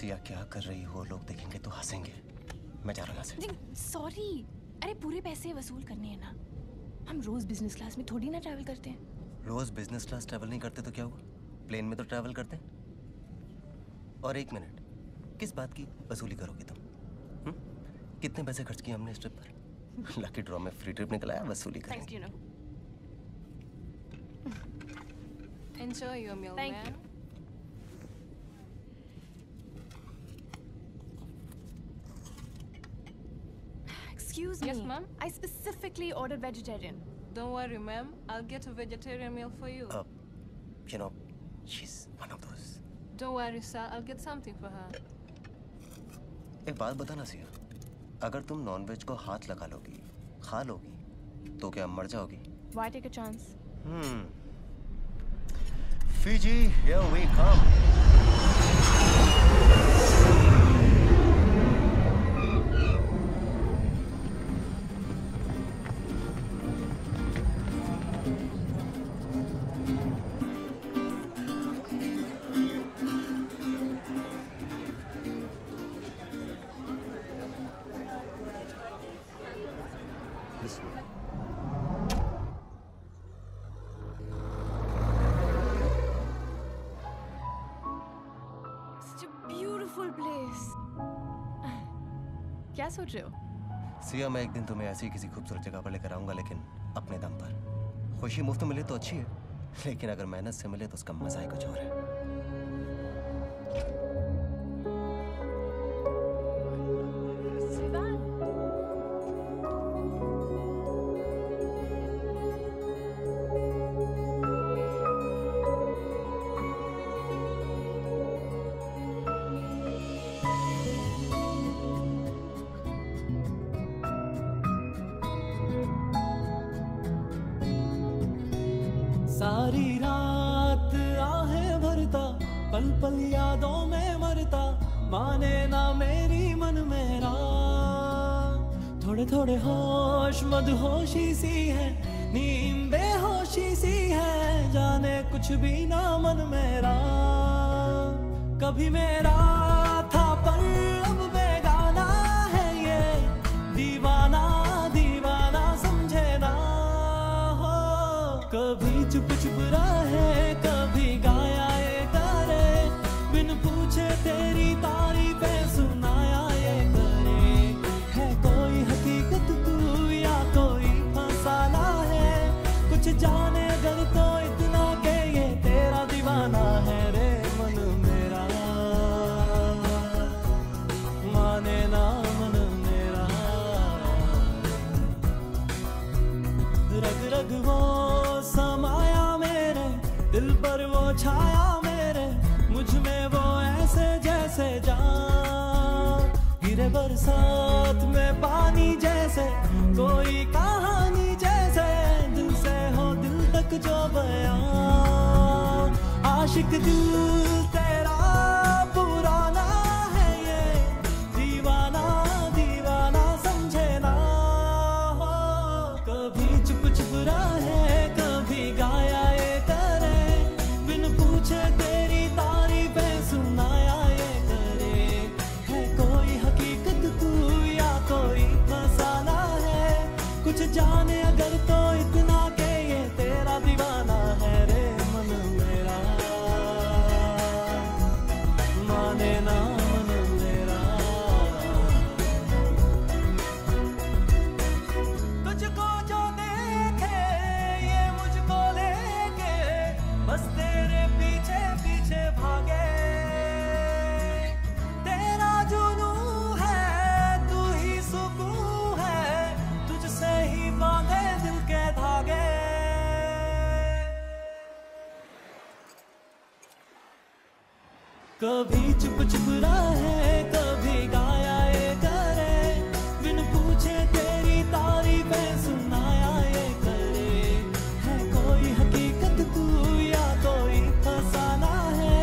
सिया क्या कर रही हो, लोग देखेंगे तो हंसेंगे। मैं जा रहा हूँ यहाँ से। सॉरी, अरे पूरे पैसे वसूल करने हैं ना, हम रोज बिजनेस क्लास में थोड़ी ना ट्रैवल करते हैं। रोज बिजनेस क्लास ट्रैवल नहीं करते तो क्या हुआ, प्लेन में तो ट्रैवल करते हैं। और एक मिनट, किस बात की वसूली करोगे तुम? कितने पैसे खर्च किए हमने इस ट्रिप पर? लकी ड्रॉ में फ्री ट्रिप निकला है, वसूली करेंगे। Enjoy your meal, Thank man. Excuse me. Yes, ma'am. I specifically ordered vegetarian. Don't worry, ma'am. I'll get a vegetarian meal for you. You know, she's one of those. Don't worry, sir. I'll get something for her. एक बात बताना सिया, अगर तुम nonveg को हाथ लगा लोगी, खा लोगी, तो क्या मर जाओगी? Why take a chance? Fiji, here we come. क्या सोच रहे हो? सिया, मैं एक दिन तुम्हें ऐसी किसी खूबसूरत जगह पर लेकर आऊंगा, लेकिन अपने दम पर। खुशी मुफ्त मिले तो अच्छी है, लेकिन अगर मेहनत से मिले तो उसका मजा ही कुछ और है। सारी रात आहें भरता, पल पल यादों में मरता, माने ना मेरी मन मेरा। थोड़े थोड़े होश मदहोशी सी है, नींद बेहोशी सी है, जाने कुछ भी ना मन मेरा। कभी मेरा था पर अब बेगाना है ये, दीवाना दीवाना समझे ना हो। कभी चुप चुप रहे, कभी गाया ये करे, बिन पूछे तेरी तारीफें सुनाया ये करे। है कोई हकीकत तू या कोई फसाना है, कुछ जाने अगर तो इतना के ये तेरा दीवाना है रे मन मेरा। माने ना मन मेरा, रग रग वो समाया मेरे दिल पर, वो छाया मेरे मुझ में, वो ऐसे जैसे जान गिरे बरसात में पानी जैसे, कोई कहानी जैसे, दिल से हो दिल तक जो बयान। आशिक दिल तेरा पुराना है ये, दीवाना दीवाना समझे ना हो। कभी चुप चुप रहे, कभी गाया ये करे, बिन पूछे तेरी तारीफें सुनाया ये करे। है कोई हकीकत तू या कोई फसाना है, कुछ जाने अगर तो इतना के ये तेरा दीवाना है रे मन मेरा। माने ना मन मेरा, तुझको जो देखे ये मुझको लेके, बस तेरे पीछे पीछे भागे। तेरा जुनू है, तू ही सुकून है, तुझसे ही बांधे दिल के धागे। कभी चुप चुप रहे, कभी गाया ये करे, बिन पूछे तेरी तारीफें सुनाया ये करे। है कोई हकीकत तू या कोई फसाना है,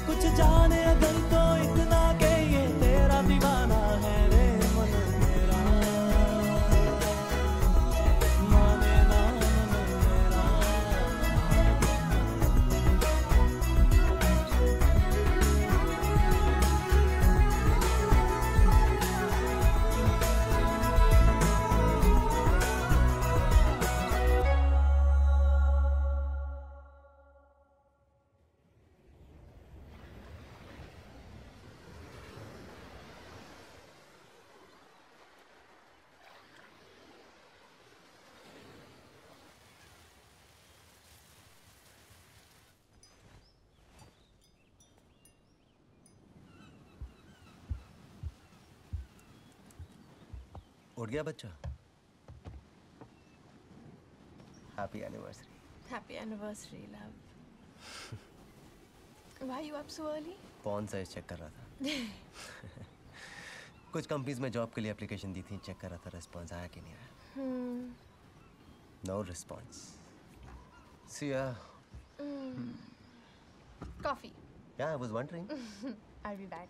कुछ जाने अगर तो इतना के ये तेरा दीवाना है रे मन मेरा। माने ना मन मेरा, उठ गया बच्चा? Happy anniversary. Happy anniversary, love. Why are you up so early? कौन सा चेक कर रहा था? कुछ कंपनीज में जॉब के लिए एप्लीकेशन दी थी, चेक कर रहा था रिस्पॉन्स आया कि नहीं आया। No response. सी या। Coffee. Yeah, I was wondering. I'll be back.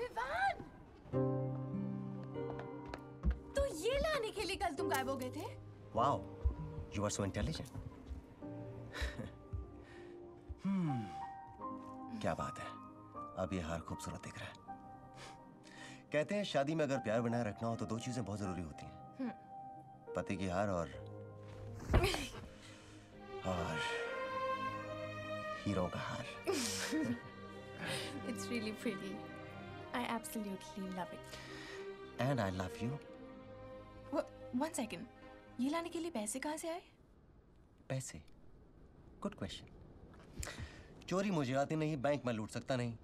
Vivaan! तो ये लाने के लिए कल तुम गायब हो गए थे? Wow, you are so intelligent. क्या बात है, अब ये हार खूबसूरत दिख रहा है। कहते हैं शादी में अगर प्यार बनाए रखना हो तो दो चीजें बहुत जरूरी होती हैं, पति की हार और हीरो का हार। It's really pretty. I absolutely love it. And I love you. One second. ये लाने के लिए पैसे कहाँ से आए? पैसे? Good question. चोरी मुझे आती नहीं, बैंक में लूट सकता नहीं,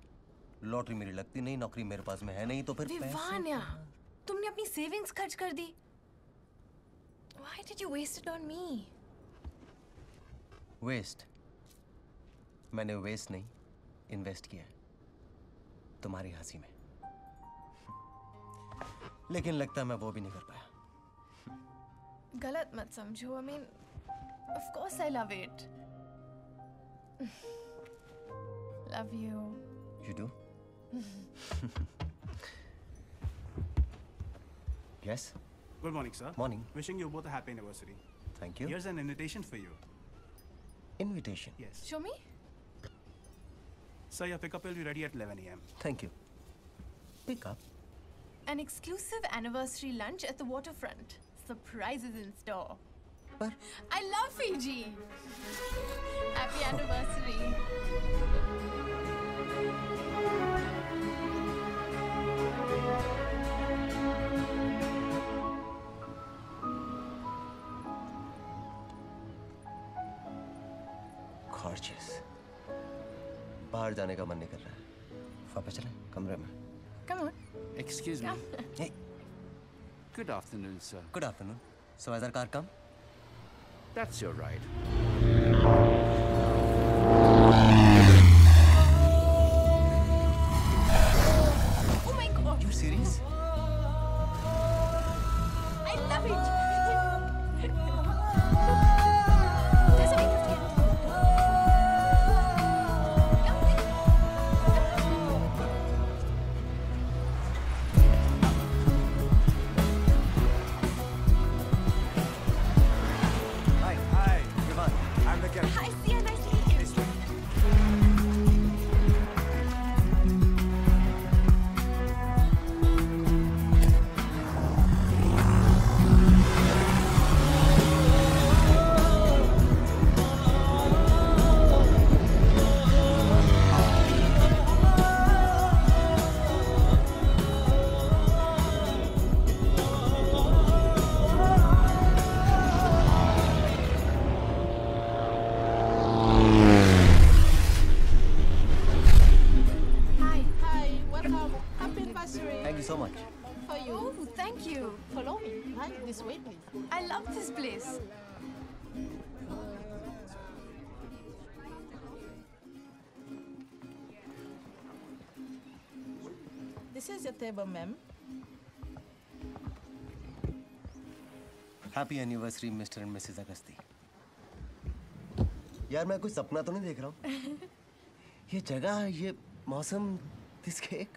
लॉटरी मेरी लगती नहीं, नौकरी मेरे पास में है नहीं, तो फिर विवान्या, तुमने अपनी सेविंग्स खर्च कर दी। Why did you waste it on me? Waste? मैंने वेस्ट नहीं, इन्वेस्ट किया तुम्हारी हंसी में। लेकिन लगता है मैं वो भी नहीं कर पाया। गलत मत समझो। I mean, of course I love it. Love you. You do? Yes? Good morning, sir. Morning. Wishing you both a happy anniversary. Thank you. Here's an invitation for you. Invitation? Yes. Show me. Sir, your pickup will be ready at 11 a.m. Thank you. Pick up. An exclusive anniversary lunch at the waterfront. Surprises in store. पर I love Fiji. Happy anniversary. Gorgeous. बाहर जाने का मन नहीं कर रहा है, वापस चलें कमरे में। Come on. Excuse me. Hey, Good afternoon, sir. good afternoon. So has our car come? That's your ride. Oh my God. You serious? I love it. There's a big gift here. Come in. Hi. Hi. Vivan. I'm the captain. Hi, Sia. Nice to meet you. Hi. Hi, welcome. Happy anniversary. Thank you so much. For you. Oh, thank you. Follow me. Hi, this way, please. I love this place. This is your table, ma'am. Happy anniversary mister and Mrs Agasti. यार मैं कोई सपना तो नहीं देख रहा हूँ? ये जगह, ये मौसम, this cake,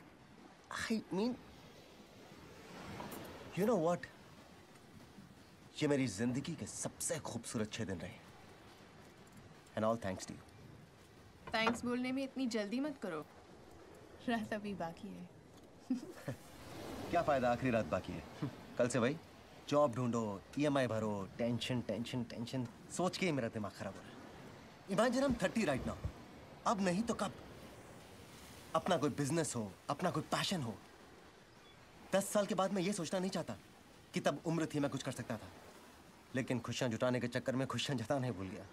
I mean you know what, ये मेरी जिंदगी के सबसे खूबसूरत 6 दिन रहे, and all thanks to you. Thanks बोलने में इतनी जल्दी मत करो, रात अभी बाकी है। क्या फायदा, आखिरी रात बाकी है। कल से भाई जॉब ढूंढो, EMI भरो, टेंशन टेंशन टेंशन, सोच के ही मेरा दिमाग खराब हो रहा है। इमेजिन हम 30 राइट नाउ, अब नहीं तो कब? अपना कोई बिजनेस हो, अपना कोई पैशन हो। 10 साल के बाद मैं ये सोचना नहीं चाहता कि तब उम्र थी मैं कुछ कर सकता था, लेकिन खुशियां जुटाने के चक्कर में खुशियां जताना ही भूल गया।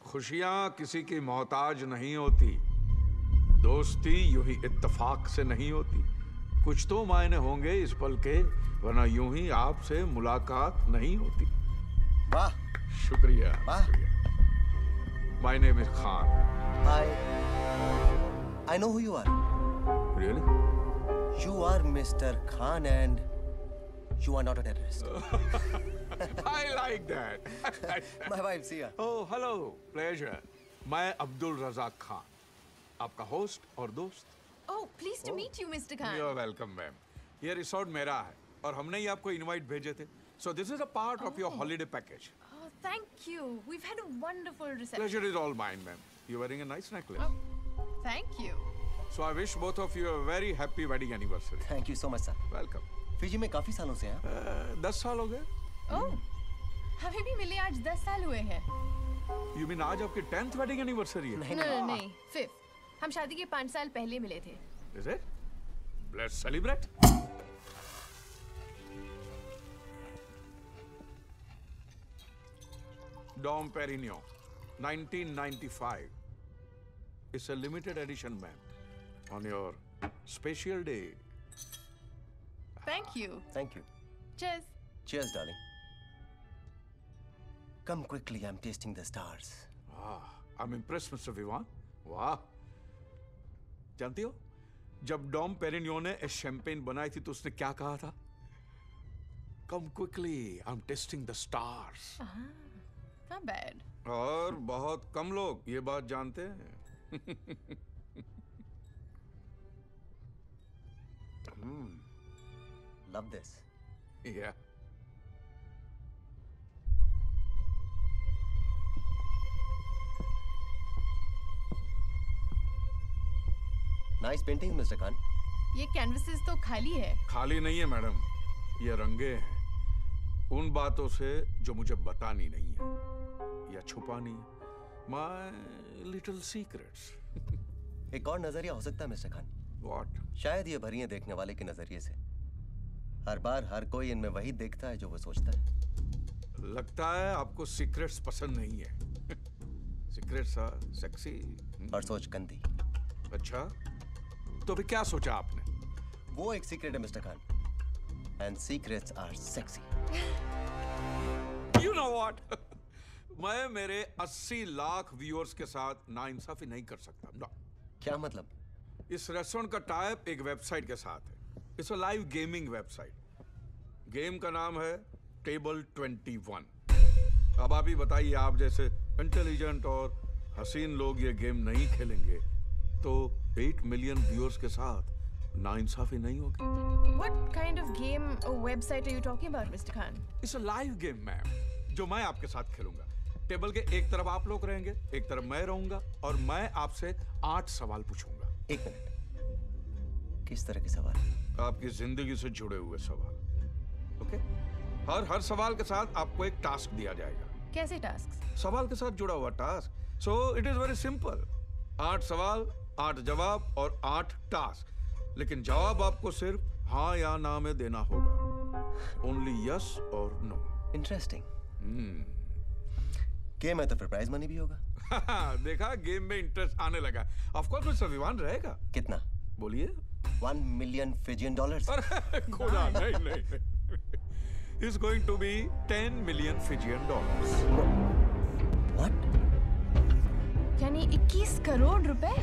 खुशियां किसी की मोहताज नहीं होती, दोस्ती यूं ही इत्तेफाक से नहीं होती, कुछ तो मायने होंगे इस पल के, वरना यूं ही आपसे मुलाकात नहीं होती। वाह, शुक्रिया। वाह। My name is Khan. I know who you are. Really? You are Mr. Khan and you are not a terrorist. I like that. My wife, Sia. Oh, hello. Pleasure. मैं अब्दुल रज़ाक खान, आपका होस्ट और दोस्त। Oh, pleased to meet you, Mr. Khan. You're welcome, ma'am. ये resort मेरा है और हमने ही आपको इनवाइट भेजे थे। So this is a part of your holiday package. Oh, thank you. We've had a wonderful reception. Pleasure is all mine, ma'am. You're wearing a nice necklace. Thank you. So I wish both of you a very happy wedding anniversary. Thank you so much, sir. Welcome. Fiji में काफी सालों से हैं। 10 साल हो गए। Oh, हमें भी मिले आज 10 साल हुए हैं। You mean आज आपकी 10th wedding anniversary है? नहीं, 5th. हम शादी के 5 साल पहले मिले थे। Is it? Let's celebrate. Dom Perignon, 1995. It's a limited edition, ma'am. On your special day. Thank you. Thank you. Cheers. Cheers, darling. Come quickly, I'm tasting the stars. I'm impressed, Mr. Vivan. वाह। जानती हो, जब Dom पेरिनियो ने champagne बनाई थी तो उसने क्या कहा था? Come quickly, I'm tasting the stars. Not bad. और बहुत कम लोग ये बात जानते हैं। Love this. Yeah. Nice painting, Mr. Khan. ये कैनवसेस तो खाली है। खाली नहीं है मैडम, ये रंगे हैं उन बातों से जो मुझे बतानी नहीं है या छुपानी है। My little secrets. एक और नजरिया हो सकता है मिस्टर खान। What? शायद ये भरी हैं देखने वाले के नजरिए से। हर बार हर कोई इनमें वही देखता है जो वो सोचता है। लगता है आपको सीक्रेट्स पसंद नहीं है। Secrets are sexy. और सोच गंदी। अच्छा, तो फिर क्या सोचा आपने? वो एक सीक्रेट है mister Khan. And secrets are sexy. You know what? मैं मेरे 80 लाख व्यूअर्स के साथ नाइंसाफी नहीं कर सकता। No. क्या मतलब? इस रेस्टोरेंट का टाइप एक वेबसाइट के साथ है। It's a live gaming website. Game का नाम है टेबल 21। अब आप ही बताइए, आप जैसे इंटेलिजेंट और हसीन लोग ये गेम नहीं खेलेंगे तो 8 मिलियन व्यूअर्स के साथ नाइंसाफी नहीं होगी। What kind of game or website are you talking about, Mr. Khan? It's a live game ma'am, जो मैं आपके साथ खेलूंगा। टेबल के एक तरफ आप लोग रहेंगे, एक तरफ मैं रहूंगा और मैं आपसे 8 सवाल पूछूंगा। 1 मिनट। किस तरह के सवाल? आपकी जिंदगी से जुड़े हुए सवाल। ओके? हर सवाल के साथ आपको एक टास्क दिया जाएगा। कैसे टास्क? सवाल के साथ जुड़ा हुआ task. So it is very simple. 8 सवाल, 8 जवाब और 8 टास्क। लेकिन जवाब आपको सिर्फ हाँ या ना में देना होगा। ओनली यस और नो। इंटरेस्टिंग। गेम है तो फिर प्राइज मनी भी होगा। देखा, गेम में इंटरेस्ट आने लगा। ऑफ कोर्स मिस्टर विवान रहेगा। कितना? बोलिए। $1 million Fijian dollars। अरे खुदा, नहीं। It's going to be 10 million Fijian dollars. What? यानी 21 करोड़ रुपए?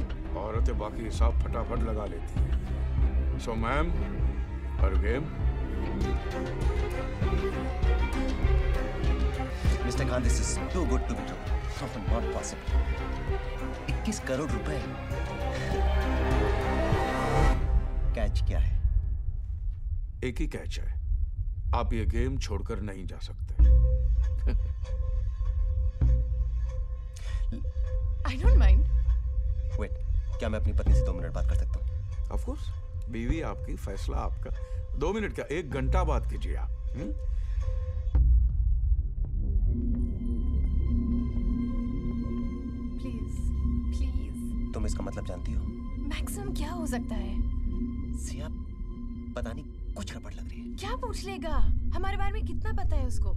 औरतें बाकी हिसाब फटाफट लगा लेती हैं। So ma'am, her game. Mr. Khan, this is too good to be true. Not possible. 21 crore रुपए। कैच क्या है? एक ही कैच है, आप ये गेम छोड़कर नहीं जा सकते। I don't mind. Wait, क्या मैं अपनी पत्नी से 2 मिनट बात कर सकता हूँ? Of course, बीवी आपकी, फैसला आपका। 2 मिनट का, 1 घंटा बात कीजिए आप। Please. तुम इसका मतलब जानती हो? मैक्सिमम क्या हो सकता है? सिया, पता नहीं कुछ रबड़ लग रही है। क्या पूछ लेगा? हमारे बारे में कितना पता है उसको?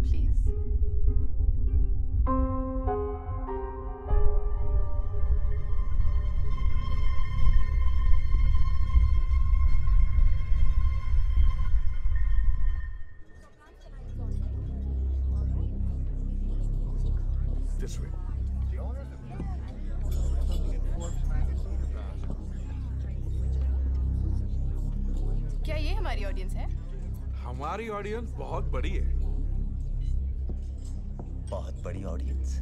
Please. हमारी ऑडियंस है? हमारी ऑडियंस बहुत बड़ी है। बहुत बड़ी audience.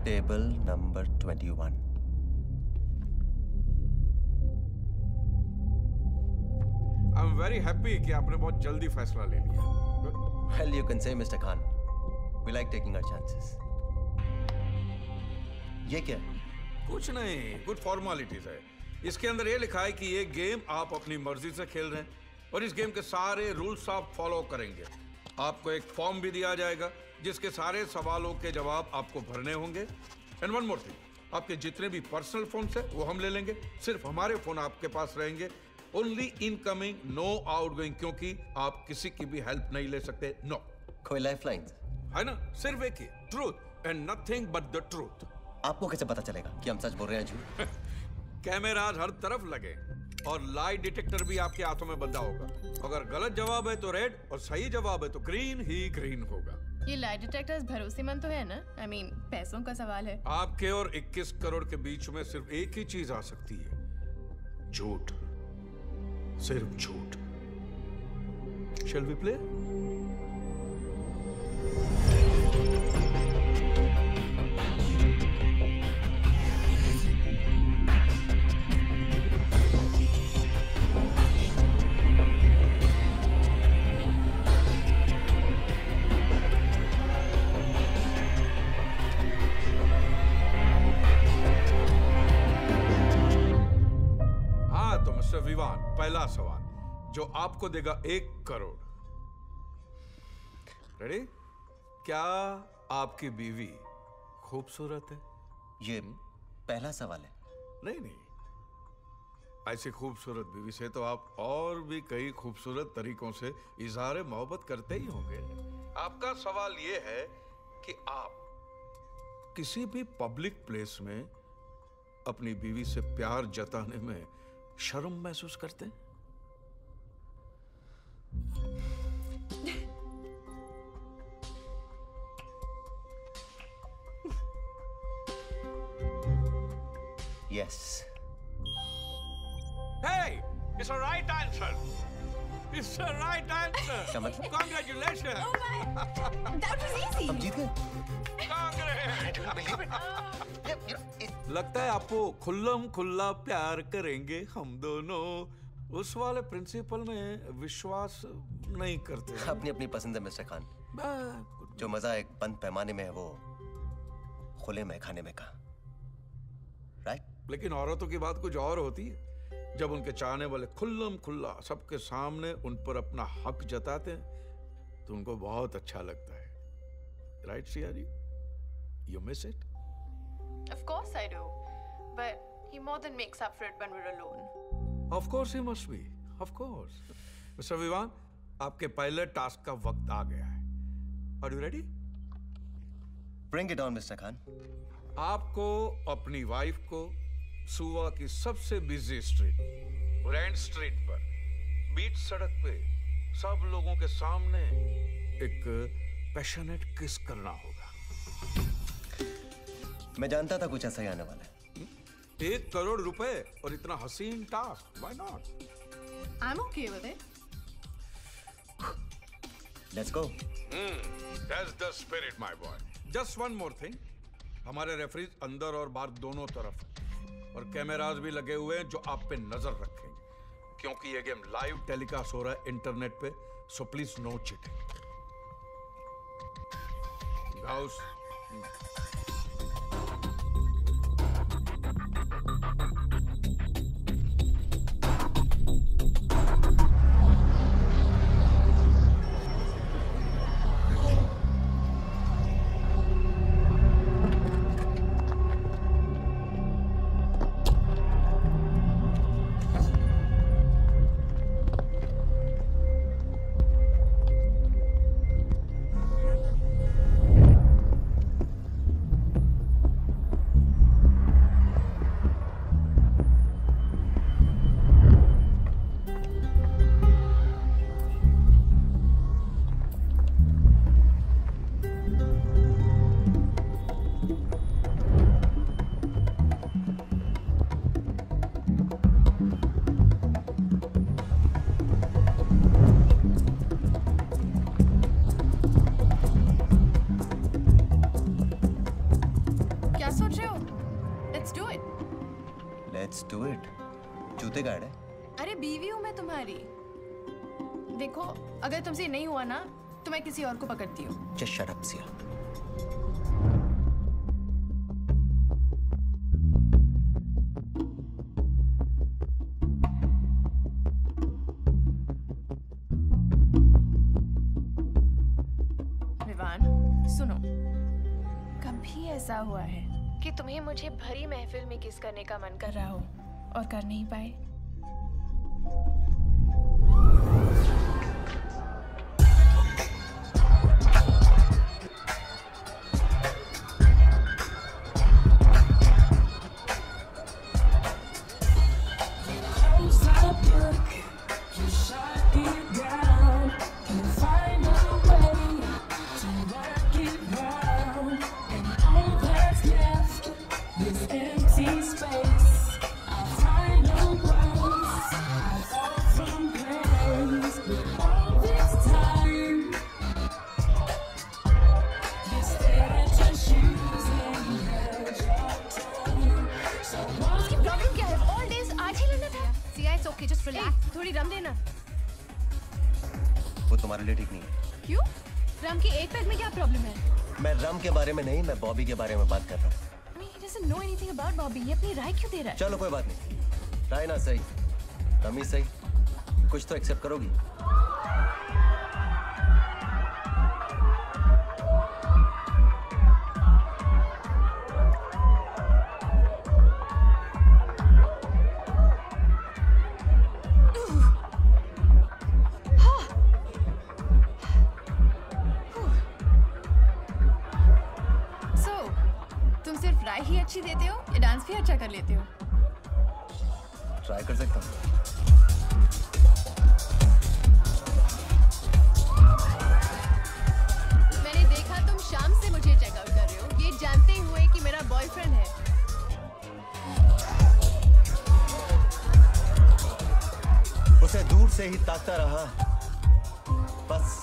Table number 21। I am very happy कि आपने बहुत जल्दी फैसला ले लिया। Well, you can say, Mr. Khan. We like taking our chances. ये क्या है? कुछ नहीं, गुड फॉर्मेलिटीज है। इसके अंदर ये लिखा है कि ये गेम आप अपनी मर्जी से खेल रहे हैं और इस गेम के सारे रूल्स आप फॉलो करेंगे। आपको एक फॉर्म भी दिया जाएगा जिसके सारे सवालों के जवाब आपको भरने होंगे। एंड वन मोर थिंग, आपके जितने भी पर्सनल फोन्स है वो हम ले लेंगे। सिर्फ हमारे फोन आपके पास रहेंगे। ओनली इनकमिंग, नो आउटगोइंग, क्योंकि आप किसी की भी हेल्प नहीं ले सकते। नो। कोई लाइफलाइंस है ना? सिर्फ एक ही, truth and nothing but the truth. आपको कैसे पता चलेगा कि हम सच बोल रहे हैं झूठ? कैमराज हर तरफ लगे और लाई डिटेक्टर भी आपके हाथों में बंधा होगा। अगर गलत जवाब है तो रेड और सही जवाब है तो ग्रीन ही ग्रीन होगा। ये लाई डिटेक्टर्स भरोसेमंद तो है ना? I mean, पैसों का सवाल है। आपके और 21 करोड़ के बीच में सिर्फ एक ही चीज आ सकती है, झूठ। सिर्फ झूठ। Shall we play? Mister Vivaan, पहला सवाल जो आपको देगा 1 करोड़। रेडी? क्या आपकी बीवी खूबसूरत है? ये पहला सवाल है। नहीं नहीं, ऐसी खूबसूरत बीवी से तो आप और भी कई खूबसूरत तरीकों से इजहार मोहब्बत करते ही होंगे। आपका सवाल ये है कि आप किसी भी पब्लिक प्लेस में अपनी बीवी से प्यार जताने में शर्म महसूस करते हैं? Yes. Hey, it's a right answer. It's a right answer. क्या मतलब? Congratulations. Oh my, that was easy. हम जीत गए। Congrats. लगता है आपको खुल्लम खुल्ला प्यार करेंगे हम दोनों। उस वाले प्रिंसिपल में विश्वास नहीं करते। अपनी अपनी पसंद है मिस्टर खान। जो मजा एक बंद पैमाने में है वो खुले में खाने में का, राइट? लेकिन औरतों की बात कुछ और होती है। जब उनके चाहने वाले खुल्लम खुल्ला सबके सामने उन पर अपना हक जताते हैं तो उनको बहुत अच्छा लगता है। राइट सियारी? You miss it? Of course I do, but he more than makes up for it when we're alone. Of course he must be. Of course. Mr. Vivaan, आपके पहले टास्क का वक्त आ गया है। Are you ready? Bring it on, Mr. Khan. आपको अपनी wife को सुवा की सबसे बिजी स्ट्रीट, रैंड स्ट्रीट पर, बीच सड़क पे सब लोगों के सामने एक पैशनेट किस करना होगा। मैं जानता था कुछ ऐसा ही आने वाला है। 1 करोड़ रुपए और इतना हसीन task, why not? I'm okay with it. Let's go. That's the spirit, my boy. Just one more thing. हमारे रेफरीज अंदर और बाहर दोनों तरफ और कैमरास भी लगे हुए हैं जो आप पे नजर रखेंगे, क्योंकि ये गेम लाइव टेलीकास्ट हो रहा है इंटरनेट पे, so please no cheating. Guys, let's do it. जूते गाड़ है। अरे बीवी हूँ मैं तुम्हारी। देखो अगर तुमसे नहीं हुआ ना तो मैं किसी और को पकड़ती हूँ। Just shut up Siya. Vivaan सुनो, कभी ऐसा हुआ है कि तुम्हें मुझे भरी महफिल में किस करने का मन कर रहा हो और कर नहीं पाए? थोड़ी रम देना। वो तुम्हारे लिए ठीक नहीं है। क्यों? रम के एक पैक में क्या प्रॉब्लम है? मैं रम के बारे में नहीं, मैं बॉबी के बारे में बात कर रहा हूँ। I mean, he doesn't know anything about Bobby. ये अपनी राय क्यों दे रहा है? चलो कोई बात नहीं, राय ना सही, रम ही सही, कुछ तो एक्सेप्ट करोगी। ही अच्छी देते हो या डांस भी अच्छा कर लेते हो? ट्राई कर सकता हूँ। मैंने देखा तुम शाम से मुझे चेकआउट कर रहे हो, ये जानते हुए कि मेरा बॉयफ्रेंड है। उसे दूर से ही ताकता रहा, बस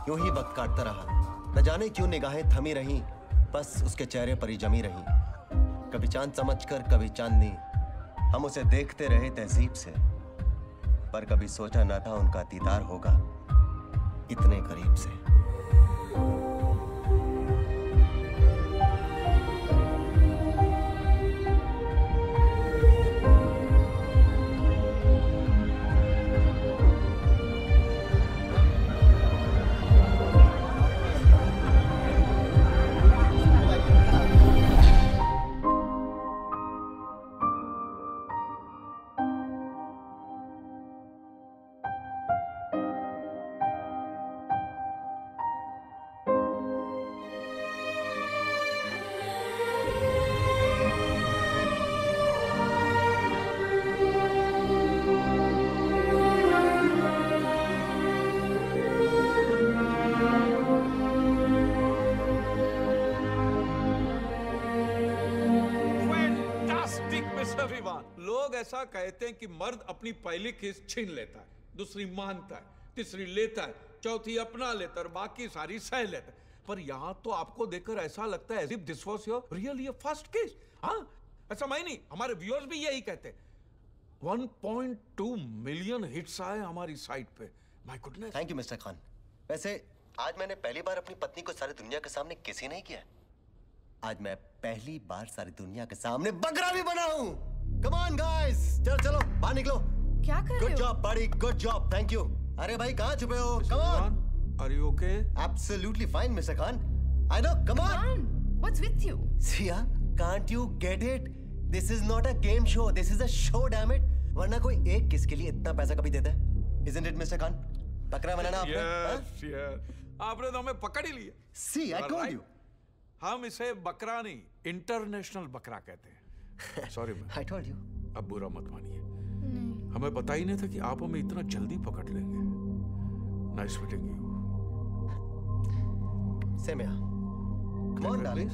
यूं ही वक्त काटता रहा। न जाने क्यों निगाहें थमी रहीं, बस उसके चेहरे पर ही जमी रही। कभी चांद समझकर कभी चांदनी, हम उसे देखते रहे तहजीब से, पर कभी सोचा न था उनका दीदार होगा इतने करीब से। ऐसा कहते हैं कि मर्द अपनी पहली किस छीन लेता है, दूसरी मानता है, तीसरी लेता है, चौथी अपना लेता है और बाकी सारी सह लेता है। पर यहाँ तो आपको देखकर ऐसा लगता है as if this was your really a first kiss। हाँ, ऐसा मैं नहीं, हमारे व्यूअर्स भी यही कहते हैं। 1.2 मिलियन हिट्स आए हमारी साइट पे। My goodness. Thank you mister Khan. वैसे आज मैंने पहली बार अपनी पत्नी को सारी दुनिया के सामने किसी नहीं किया। आज मैं पहली बार सारी दुनिया के सामने बकरा भी बना हूं। कम ऑन गाइस, चलो चलो बाहर निकलो। क्या कर रहे हो? गुड जॉब बड़ी, गुड जॉब, थैंक यू। अरे भाई कहाँ छुपे हो? Come on. Are you okay? Absolutely fine mister Khan. I know, come on. What's with you? Siya, can't you get it? This is not a game show. This is a show, damn it. वरना कोई एक किस के लिए इतना पैसा कभी देता है? Isn't it, Mr. Khan? पकड़ा मैंने ना आपने? Yes, yes. आपने तो हमें पकड़ ही लिया। See, I told you. हम इसे बकरा नहीं, इंटरनेशनल बकरा कहते हैं। Sorry ma'am. I told you. अब बुरा मत मानिए। हमें पता ही नहीं था कि आप हमें इतना जल्दी पकड़ लेंगे। Nice meeting you. Same here. Come on, darling.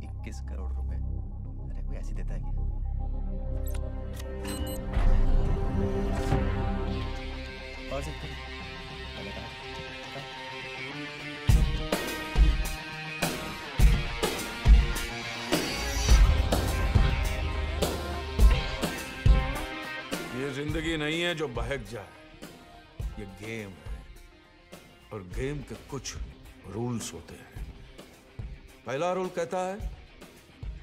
21 crore रुपए। अरे कोई ऐसी देता है क्या? और सकते हैं? ये जिंदगी नहीं है जो बहक जाए, ये गेम है और गेम के कुछ रूल्स होते हैं। पहला रूल कहता है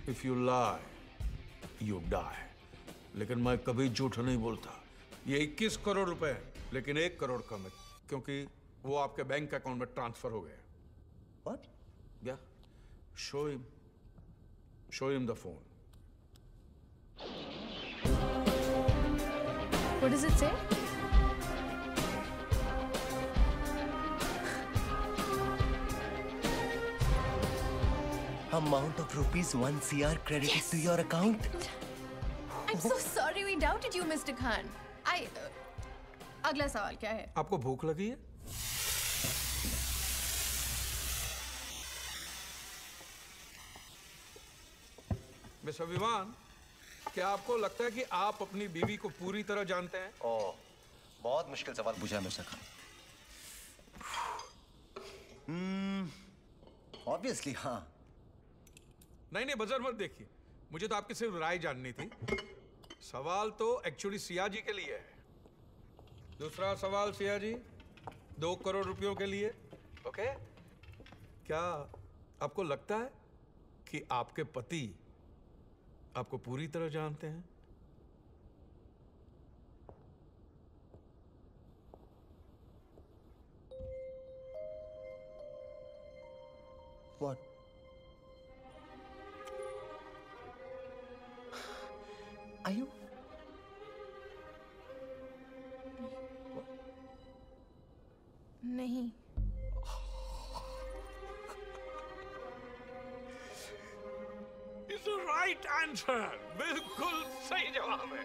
if you lie you die, लेकिन मैं कभी झूठ नहीं बोलता। ये 21 करोड़ रुपए है, लेकिन 1 करोड़ कम है क्योंकि वो आपके बैंक अकाउंट में ट्रांसफर हो गया। What? Yeah, show him the phone. What does it say? Amount of rupees 1 CR credited to your account. I'm so sorry we doubted you, Mr. Khan. अगला सवाल क्या है? आपको भूख लगी है? मिस्टर विवान, क्या आपको लगता है कि आप अपनी बीवी को पूरी तरह जानते हैं? ओह, बहुत मुश्किल सवाल पूछा मिस्टर खान। ऑब्वियसली हाँ। नहीं बजर मत देखिए, मुझे तो आपकी सिर्फ राय जाननी थी। सवाल तो एक्चुअली सिया जी के लिए है। दूसरा सवाल सिया जी, 2 करोड़ रुपयों के लिए। ओके? क्या आपको लगता है कि आपके पति आपको पूरी तरह जानते हैं? What? Are you? नहीं। It's the right answer. बिल्कुल सही जवाब है।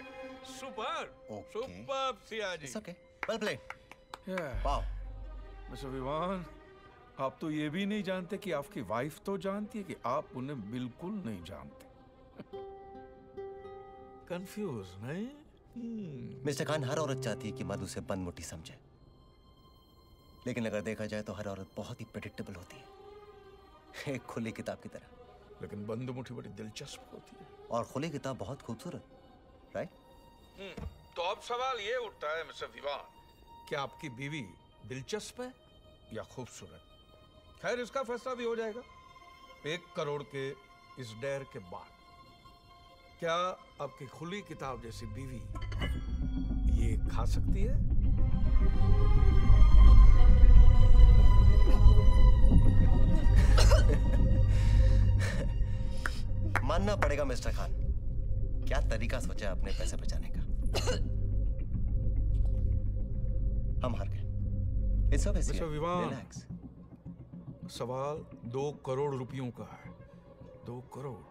Super, super Siya ji. It's okay. Well played. Yeah. Wow. Mister Vivaan, आप तो ये भी नहीं जानते कि आपकी वाइफ तो जानती है कि आप उन्हें बिल्कुल नहीं जानते। कंफ्यूज नहीं? मिस्टर खान, हर औरत चाहती है कि मर्द उसे बंद-मुट्ठी समझे, लेकिन अगर देखा जाए तो हर औरत बहुत ही प्रेडिक्टेबल होती है, एक खुली किताब की तरह। लेकिन बंद-मुट्ठी बड़ी दिलचस्प होती है। और खुली किताब बहुत खूबसूरत, राइट? तो अब सवाल ये उठता है मिस्टर विवान, कि आपकी बीवी दिलचस्प है या खूबसूरत? खैर, इसका फैसला भी हो जाएगा 1 करोड़ के इस डेर के बाद। क्या आपकी खुली किताब जैसी बीवी ये खा सकती है? मानना पड़ेगा मिस्टर खान, क्या तरीका सोचा है अपने पैसे बचाने का। हम हार गए। It's okay, mister Vivaan, relax. सवाल 2 करोड़ रुपयों का है। 2 करोड़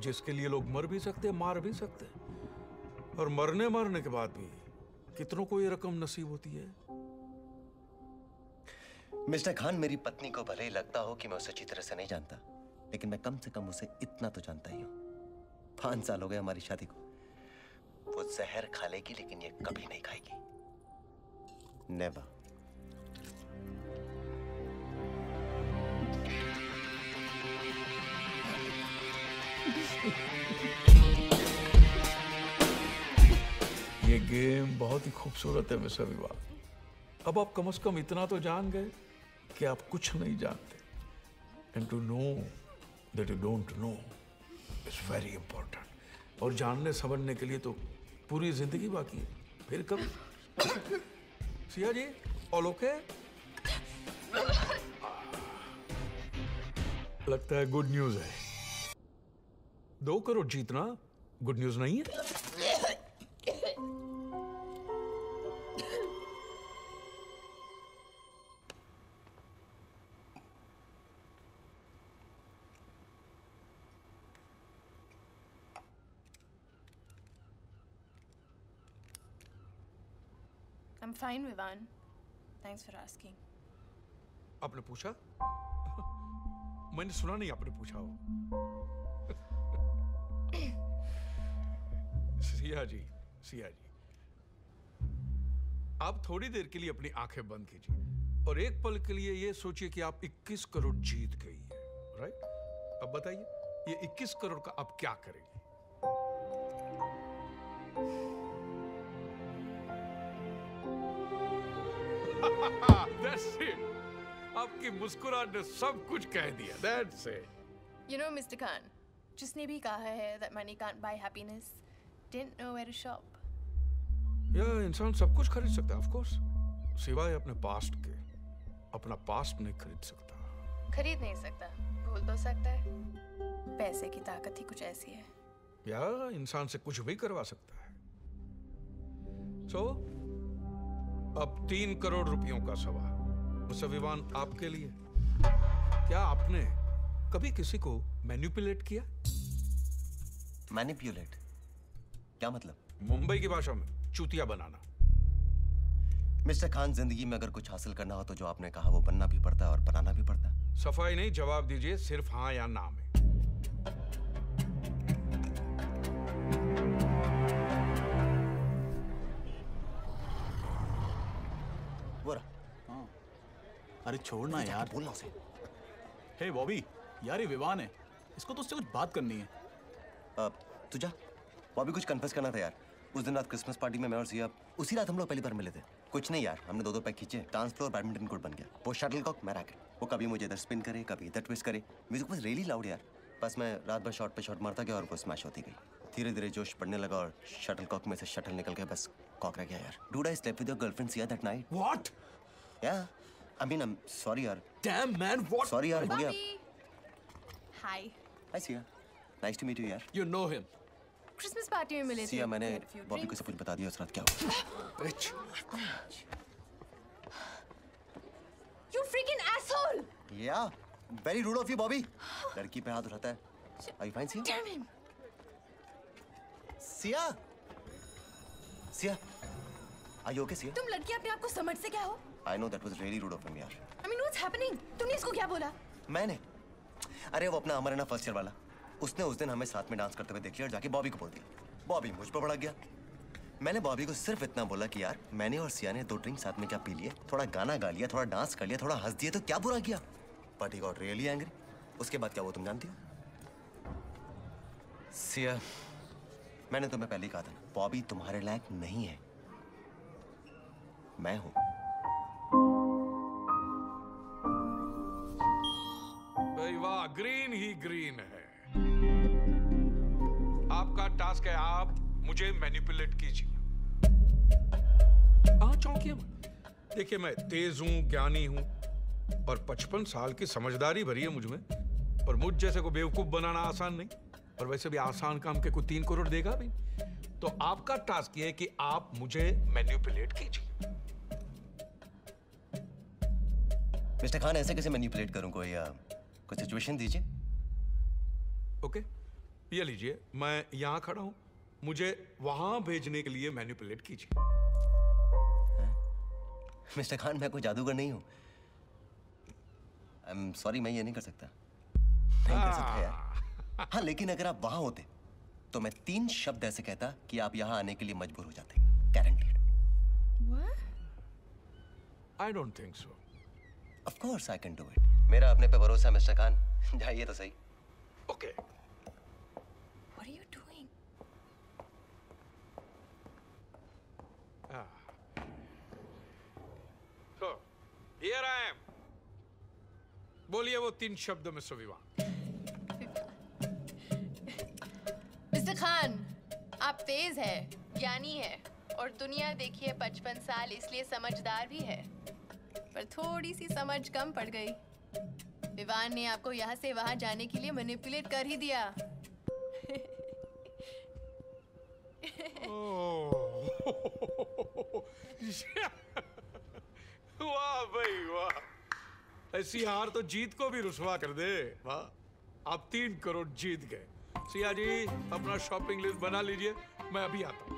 जिसके लिए लोग मर भी सकते हैं, मार भी सकते हैं, और मरने के बाद भी कितनों को ये रकम नसीब होती है। मिस्टर खान, मेरी पत्नी को भले ही लगता हो कि मैं उसे अच्छी तरह से नहीं जानता, लेकिन मैं कम से कम उसे इतना तो जानता ही हूँ। 5 साल हो गए हमारी शादी को। वो जहर खा लेगी लेकिन ये कभी नहीं खाएगी। नेवर। ये गेम बहुत ही खूबसूरत है मिस्टर विवाह। अब आप कम से कम इतना तो जान गए कि आप कुछ नहीं जानते। And to know that you don't know is very important. और जानने समझने के लिए तो पूरी जिंदगी बाकी है। फिर कब सिया जी ऑल ओके? लगता है गुड न्यूज है। 2 करोड़ जीतना गुड न्यूज नहीं है? I'm fine, Vivan. Thanks for asking. आपने पूछा? मैंने सुना नहीं आपने पूछा हो। सिया जी, आप थोड़ी देर के लिए अपनी आंखें बंद कीजिए और एक पल के लिए ये सोचिए कि आप 21 करोड़ जीत गई हैं, राइट? अब बताइए, ये 21 करोड़ का आप क्या करेंगे? That's it. आपकी मुस्कुराहट ने सब कुछ कह दिया। That's it. You know, Mr. Khan, जिसने भी कहा है that money can't buy happiness, didn't know where to shop. इंसान सब कुछ खरीद सकता है, of course, सिवाय अपने पास्ट के। अपना पास्ट नहीं खरीद सकता। खरीद नहीं सकता, भूल तो सकता है। पैसे की ताकत ही कुछ ऐसी है। या इंसान से कुछ भी करवा सकता है। So, अब 3 करोड़ रुपयों का सवाल मिस्टर विवान आपके लिए। क्या आपने कभी किसी को मैनिपुलेट किया? मैनिपुलेट? क्या मतलब? मुंबई की भाषा में चूतिया बनाना। मिस्टर खान, जिंदगी में अगर कुछ हासिल करना हो तो जो आपने कहा वो बनना भी पड़ता है और बनाना भी पड़ता है। सफाई नहीं, जवाब दीजिए, सिर्फ हाँ या ना में। अरे छोड़ना यार, बोलना उसे। हे बॉबी, यार ये विवान है, इसको तो उससे कुछ बात करनी है। तू जा, बॉबी कुछ कन्फेस करना था यार। उस दिन रात क्रिसमस पार्टी में मैं और सिया, उसी रात हम लोग पहली बार मिले थे। कुछ नहीं यार, हमने 2-2 पैक खींचे, डांस फ्लोर बैडमिंटन कोर्ट बन गया। वो शटलकॉक, मैं रैकेट। वो कभी मुझे इधर स्पिन करे, कभी इधर ट्विस्ट करे। म्यूजिक वाज रियली लाउड यार। बस मैं रात भर शॉट पे शॉट मारता गया और वो स्मैश होती गई। धीरे धीरे जोश बढ़ने लगा और शटलकॉक में से शटल निकल गया, बस कॉक रह गया यार। Dude, I slept with your girlfriend Siya that night. What? या I mean, I'm sorry यार। Damn man, what? Sorry यार, हो गया। Hi. Hi Sia. Nice to meet you यार। You know him. Christmas party में मिले थे। सिया, मैंने We had a few Bobby को drinks. सब कुछ बता दिया उस रात क्या हुआ। Bitch. You freaking asshole! Yeah, very rude of you, Bobby. लड़की पे हाथ उठाता है। Are you fine, Sia? Damn him! Siya, Siya, are you okay, Sia? तुम लड़की अपने आप को समझते क्या हो? I know that was really rude of him यार। I mean, what's happening? तुमने इसको क्या बोला? मैंने, अरे वो अपना अमर है ना फर्स्ट ईयर वाला, उसने उस दिन हमें साथ में डांस करते हुए देख लिया और जाके बॉबी को बोल दिया। बॉबी मुझ पर भड़क गया। मैंने बॉबी को सिर्फ इतना बोला कि यार मैंने और सिया ने 2 ड्रिंक साथ में क्या पी लिए, थोड़ा गाना गा लिया, थोड़ा डांस कर लिया, थोड़ा हंस दिया तो क्या बुरा किया। But he got really angry. उसके बाद क्या वो तुम जानती हो? सिया, मैंने तुम्हें पहले ही कहा था, बॉबी तुम्हारे लायक नहीं है, मैं हूं। वाह, ग्रीन ही ग्रीन है। आपका टास्क है, आप मुझे मैनिपुलेट कीजिए। चौंकिए मत। देखिए, मैं तेज हूं, ज्ञानी हूं और 55 साल की समझदारी भरी है मुझ में। और मुझ जैसे को बेवकूफ बनाना आसान नहीं, और वैसे भी आसान काम के कोई 3 करोड़ देगा भी। तो आपका टास्क ये है कि आप मुझे मैनिपुलेट कीजिए। मिस्टर खान, ऐसे कैसे मैनिपुलेट करूं? कोई सिचुएशन दीजिए। ओके, ये लीजिए, मैं यहां खड़ा हूं, मुझे वहां भेजने के लिए मैनिपुलेट कीजिए। मिस्टर खान, मैं कोई जादूगर नहीं हूं। आई एम सॉरी, मैं ये नहीं कर सकता। नहीं कर सकता यार। हाँ, लेकिन अगर आप वहां होते तो मैं 3 शब्द ऐसे कहता कि आप यहाँ आने के लिए मजबूर हो जाते। Guaranteed. What? I don't think so. Of course I can do it. मेरा अपने पे भरोसा है मिस्टर खान। जाइए तो सही। Okay. What are you doing? So, here I am. बोलिए वो 3 शब्द मिस्टर विवान। मिस्टर खान, आप तेज है, ज्ञानी है और दुनिया देखिए 55 साल, इसलिए समझदार भी है, पर थोड़ी सी समझ कम पड़ गई। विवान ने आपको यहाँ से वहाँ जाने के लिए मैनिपुलेट कर ही दिया। वाह भाई वाह, ऐसी हार तो जीत को भी रुसवा कर दे। वाह, आप 3 करोड़ जीत गए। सिया जी, अपना शॉपिंग लिस्ट बना लीजिए, मैं अभी आता हूँ।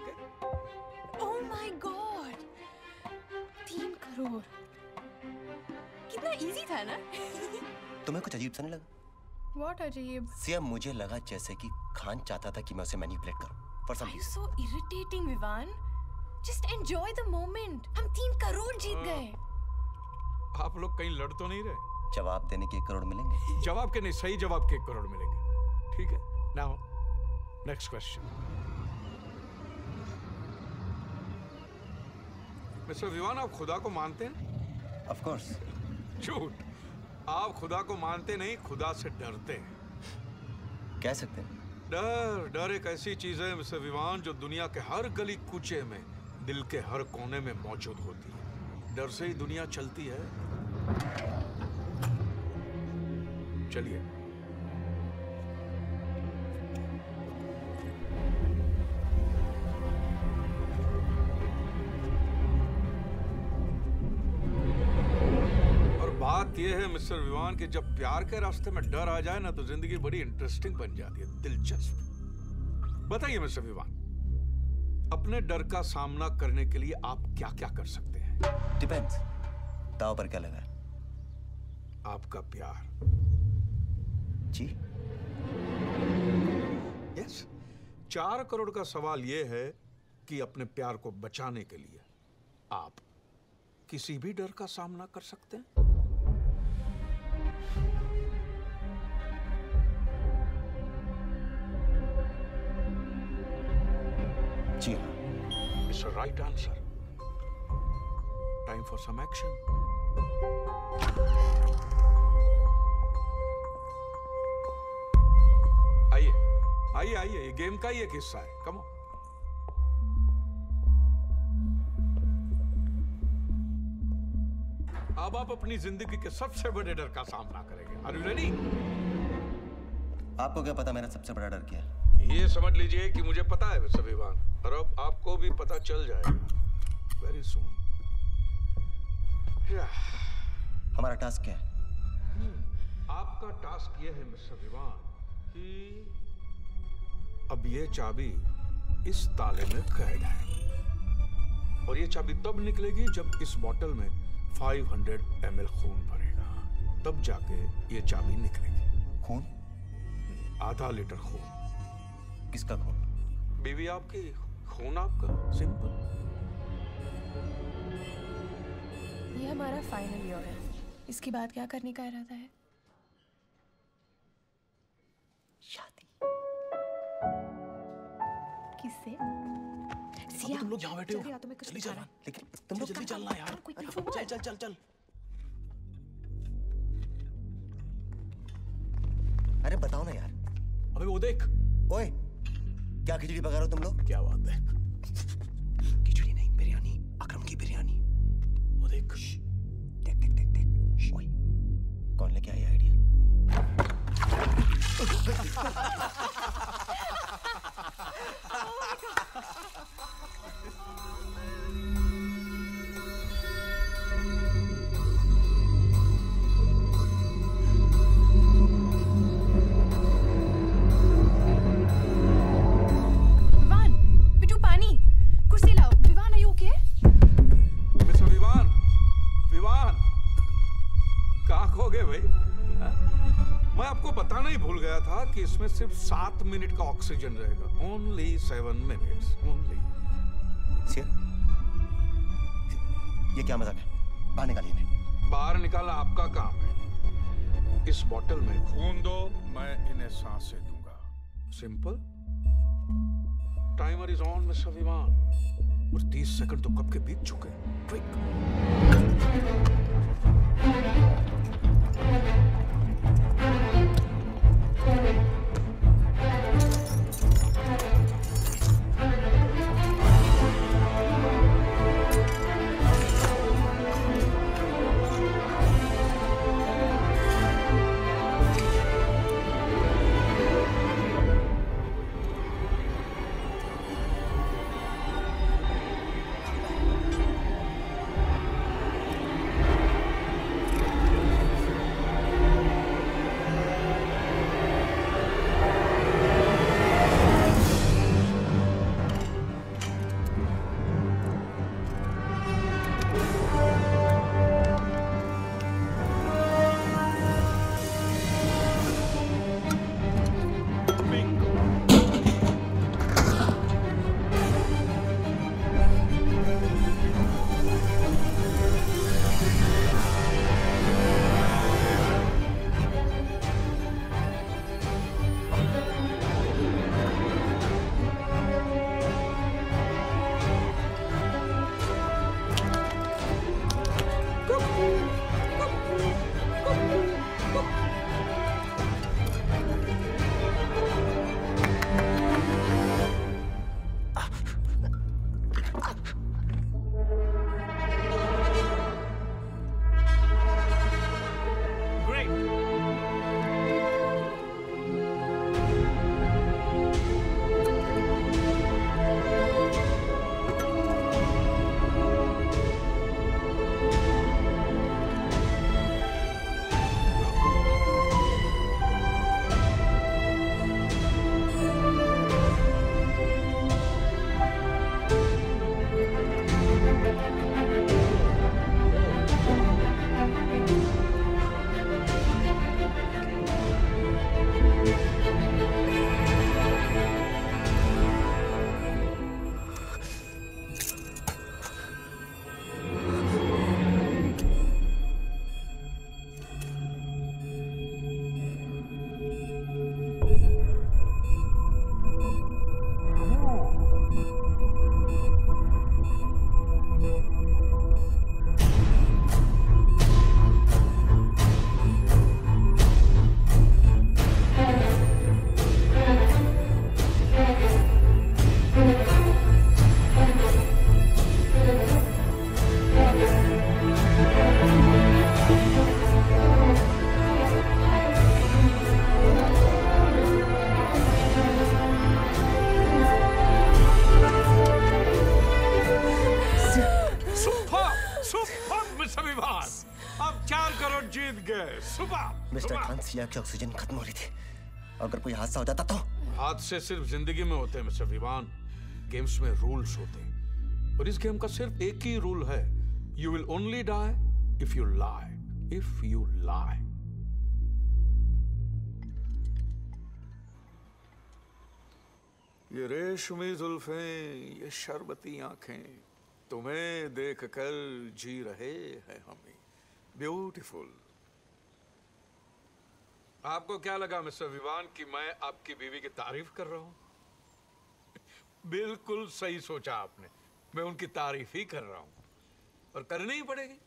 ओह माय गॉड, 3 करोड़, कितना इजी था ना? तुम्हें कुछ अजीब सा नहीं लगा? What अजीब? सिया, मुझे लगा जैसे कि खान चाहता था कि मैं उसे मैनिपुलेट करूं। For some Are you reason. so irritating, Vivaan? Just enjoy the moment. हम 3 करोड़ जीत गए। आप लोग कहीं लड़ तो नहीं रहे? जवाब देने के 1 करोड़ मिलेंगे। जवाब के नहीं, सही जवाब के 1 करोड़ मिलेंगे। ठीक है? Now, next question. Mister Vivaan, आप खुदा को मानते हैं? Of course. झूठ। आप खुदा को मानते नहीं, खुदा से डरते हैं। कह सकते हैं। डर एक ऐसी चीज है मिस्टर विवान जो दुनिया के हर गली कूचे में, दिल के हर कोने में मौजूद होती है। डर से ही दुनिया चलती है। चलिए। और बात यह है मिस्टर विवान कि जब प्यार के रास्ते में डर आ जाए ना तो जिंदगी बड़ी इंटरेस्टिंग बन जाती है, दिलचस्प। बताइए मिस्टर विवान, अपने डर का सामना करने के लिए आप क्या क्या कर सकते हैं? डिपेंड्स। दाव पर क्या लगा है? आपका प्यार। जी? यस। 4 करोड़ का सवाल यह है कि अपने प्यार को बचाने के लिए आप किसी भी डर का सामना कर सकते हैं? जी हाँ। It's a right answer. Time for some action. आइए, आइए, आइए, ये गेम का ही एक हिस्सा है। Come on. अब आप अपनी जिंदगी के सबसे बड़े डर का सामना करेंगे। Are you ready? आपको क्या पता मेरा सबसे बड़ा डर क्या है? ये समझ लीजिए कि मुझे पता है मिस्टर विवान, और अब आपको भी पता चल जाएगा वेरी सून। हमारा टास्क क्या है? आपका टास्क ये है मिस्टर विवान कि अब ये चाबी इस ताले में कैद है, और ये चाबी तब निकलेगी जब इस बोतल में 500 ml खून भरेगा, तब जाके ये चाबी निकलेगी। खून? आधा लीटर खून। किसका खून? बीवी आपकी, खून आपका। सिंपल। ये हमारा फाइनल ईयर है, इसके बाद क्या करने का इरादा है? शादी। किससे? सिया, तुम लोग यहाँ बैठे हो, जल्दी चलना। लेकिन तुम लोग जल्दी चलना यार। चल चल चल चल। अरे बताओ ना यार। अबे वो देख। ओए, क्या खिचड़ी पका रहे हो तुम लोग? क्या बात है? खिचड़ी नहीं, बिरयानी। अकरम की बिरयानी। वो देख। देख देख देख देख। ओए, कौन लेके आया आइडिया? आपको बताना ही बताया था कि इसमें सिर्फ 7 मिनट का ऑक्सीजन रहेगा। Only 7 minutes only. सिया, ये क्या मजाक है? बाहर निकालिए इन्हें। बाहर निकालना आपका काम है। इस बोतल में खून दो, मैं इन्हें सांसें दूंगा। Simple. Timer is on mister विमान। और 30 सेकंड तो कब के बीत चुके। क्विक। मिस्टर खान, सिया की ऑक्सीजन खत्म हो रही थी। अगर कोई हादसा हो जाता तो? हादसे सिर्फ जिंदगी में होते हैं मिस्टर विवान। गेम्स में रूल्स होते हैं और इस गेम का सिर्फ एक ही रूल है, you will only die if you lie. If you lie. ये रेशमी जुल्फें, ये शरबती आंखें, तुम्हें देख कर जी रहे हैं हमें। ब्यूटीफुल। आपको क्या लगा मिस्टर विवान कि मैं आपकी बीवी की तारीफ कर रहा हूं? बिल्कुल सही सोचा आपने, मैं उनकी तारीफ ही कर रहा हूं और करनी ही पड़ेगी।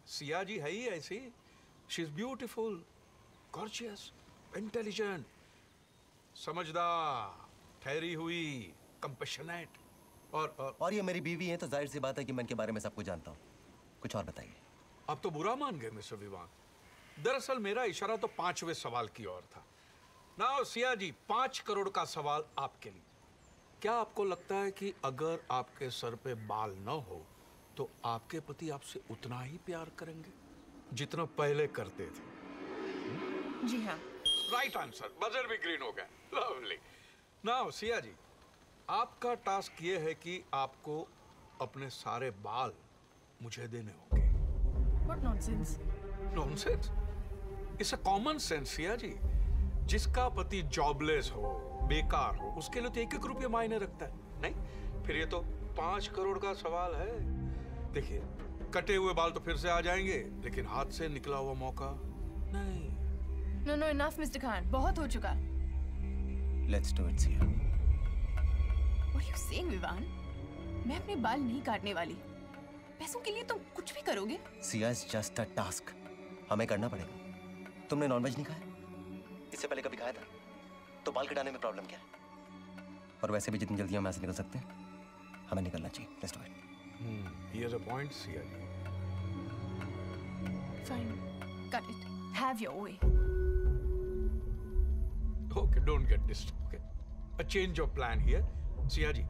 सिया जी है ही ऐसी। She is beautiful, gorgeous, intelligent, समझदार, ठहरी हुई, कंपैशनेट और ये मेरी बीवी है तो जाहिर सी बात है कि मैं इनके बारे में सब कुछ जानता हूँ। कुछ और बताइए। आप तो बुरा मान गए मिस्टर विवान। दरअसल मेरा इशारा तो 5वें सवाल की ओर था। नाउ सिया जी, 5 करोड़ का सवाल आपके लिए। क्या आपको लगता है कि अगर आपके सर पे बाल न हो तो आपके पति आपसे उतना ही प्यार करेंगे जितना पहले करते थे? जी हाँ। Right answer. बजर भी ग्रीन हो गया। लवली। नाउ सिया जी, आपका टास्क ये है कि आपको अपने सारे बाल मुझे देने होंगे। What nonsense? Nonsense? It's a common sense, Siya ji. जिसका पति जॉबलेस हो, बेकार हो, उसके लिए तो 1-1 रुपया मायने रखता है, नहीं? फिर ये तो 5 करोड़ का सवाल है। देखिए, कटे हुए बाल तो फिर से आ जाएंगे, लेकिन हाथ से निकला हुआ मौका नहीं। No no, enough mister Khan, बहुत हो चुका। Let's do it Siya. What are you saying Vivaan? मैं अपने बाल नहीं काटने वाली। पैसों के लिए तुम कुछ भी करोगे? Siya is just a task, हमें करना पड़ेगा। तुमने नॉनवेज नहीं खाया? इससे पहले कभी खाया था? तो बाल कटाने में प्रॉब्लम क्या है? और वैसे भी जितनी जल्दी हम यहाँ से निकल सकते हैं, हमें निकलना चाहिए। Let's do it. Here's a point, Siya ji. Fine, cut it. Have your way. Okay, don't get disturbed. Okay, a change of plan here. Siya ji,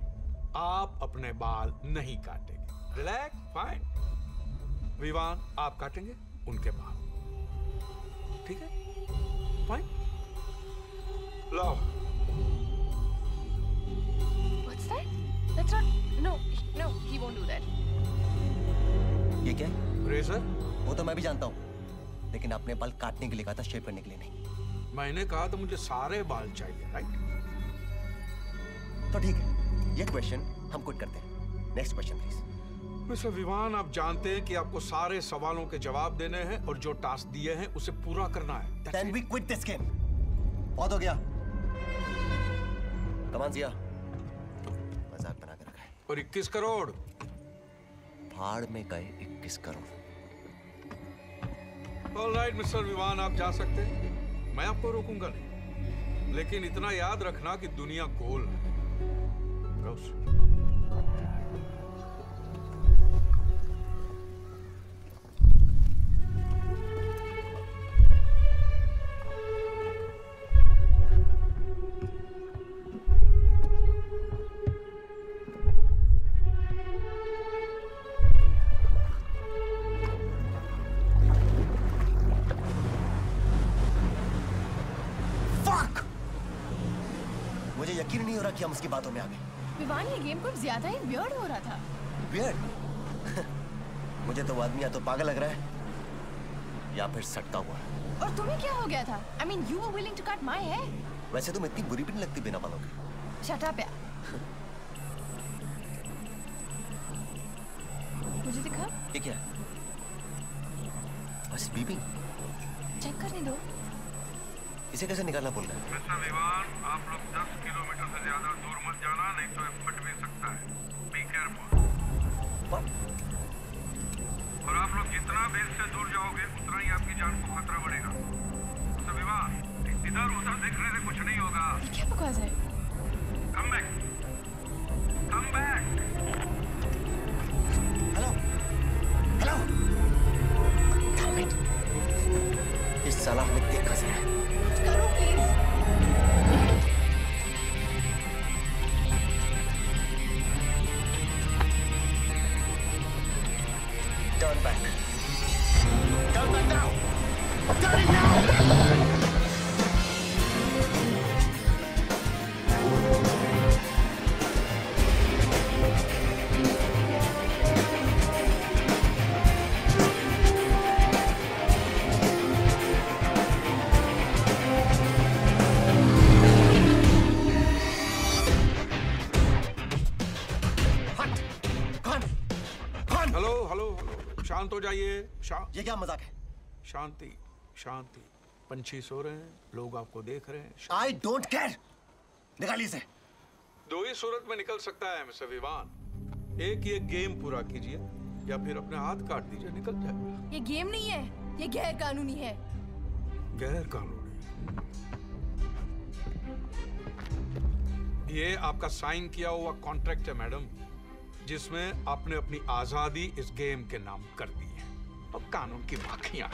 आप अपने बाल नहीं काटेंगे। Relax, fine. विवान, आप काटेंगे उनके बाल। ठीक है? Fine. Low. What's that? That's not. No, he won't do that. ये क्या है? रेजर? वो तो मैं भी जानता हूँ, लेकिन आपने बाल काटने के लिए कहा था, शेव करने के लिए नहीं। मैंने कहा तो मुझे सारे बाल चाहिए, राइट? तो ठीक है, ये क्वेश्चन हम क्विट करते हैं। Next question please. Mister Vivaan, आप जानते हैं कि आपको सारे सवालों के जवाब देने हैं और जो टास्क दिए हैं उसे पूरा करना है। Then we quit this game. बहुत हो गया। Come on, Siya. मजाक बना के रखा है। और 21 करोड़? भाड़ में गए 21 करोड़। ऑलराइट मिस्टर विवान, आप जा सकते हैं, मैं आपको रोकूंगा नहीं, लेकिन इतना याद रखना कि दुनिया गोल है। यकीन नहीं हो रहा कि हम उसकी बातों में आ गए। विवान, ये गेम कुछ ज्यादा ही वियर्ड हो रहा था। वियर्ड? मुझे तो वो आदमी या तो पागल लग रहा है या फिर सटका हुआ है। और तुम्हें क्या हो गया था? I mean, you were willing to cut my hair. वैसे तुम इतनी बुरी भी नहीं लगती बिना बालों के। Shut up, यार। मुझे दिखा? ये क्या है? बस बीपिंग। चेक करने दो। इसे कैसे निकालना बोल रहा है? मिस्टर विवान, आप लोग 10 किलोमीटर से ज्यादा दूर मत जाना, नहीं तो ये फट भी सकता है। Be careful. और आप लोग जितना बेस से दूर जाओगे, उतना ही आपकी जान को खतरा बढ़ेगा। मिस्टर विवान, इधर उधर देखने से कुछ नहीं होगा। ये क्या बकवास है? Come back. Come back. Hello. Hello. Damn it. इस साला हमें देखा से है। करो please. Turn back. Turn back now. Turn it now. शांत हो जाइए। ये क्या मजाक है? शांति, शांति। पंछी सो रहे हैं, लोग आपको देख रहे हैं। I don't care. निकालिए इसे। दो ही सूरत में निकल सकता है मिस्टर विवान। एक ये गेम पूरा कीजिए या फिर अपने हाथ काट दीजिए, निकल जाएगा। ये गेम नहीं है, ये गैर कानूनी है। गैर कानूनी? ये आपका साइन किया हुआ कॉन्ट्रैक्ट है मैडम, जिसमें आपने अपनी आजादी इस गेम के नाम कर दी है। अब कानून की बाकियां,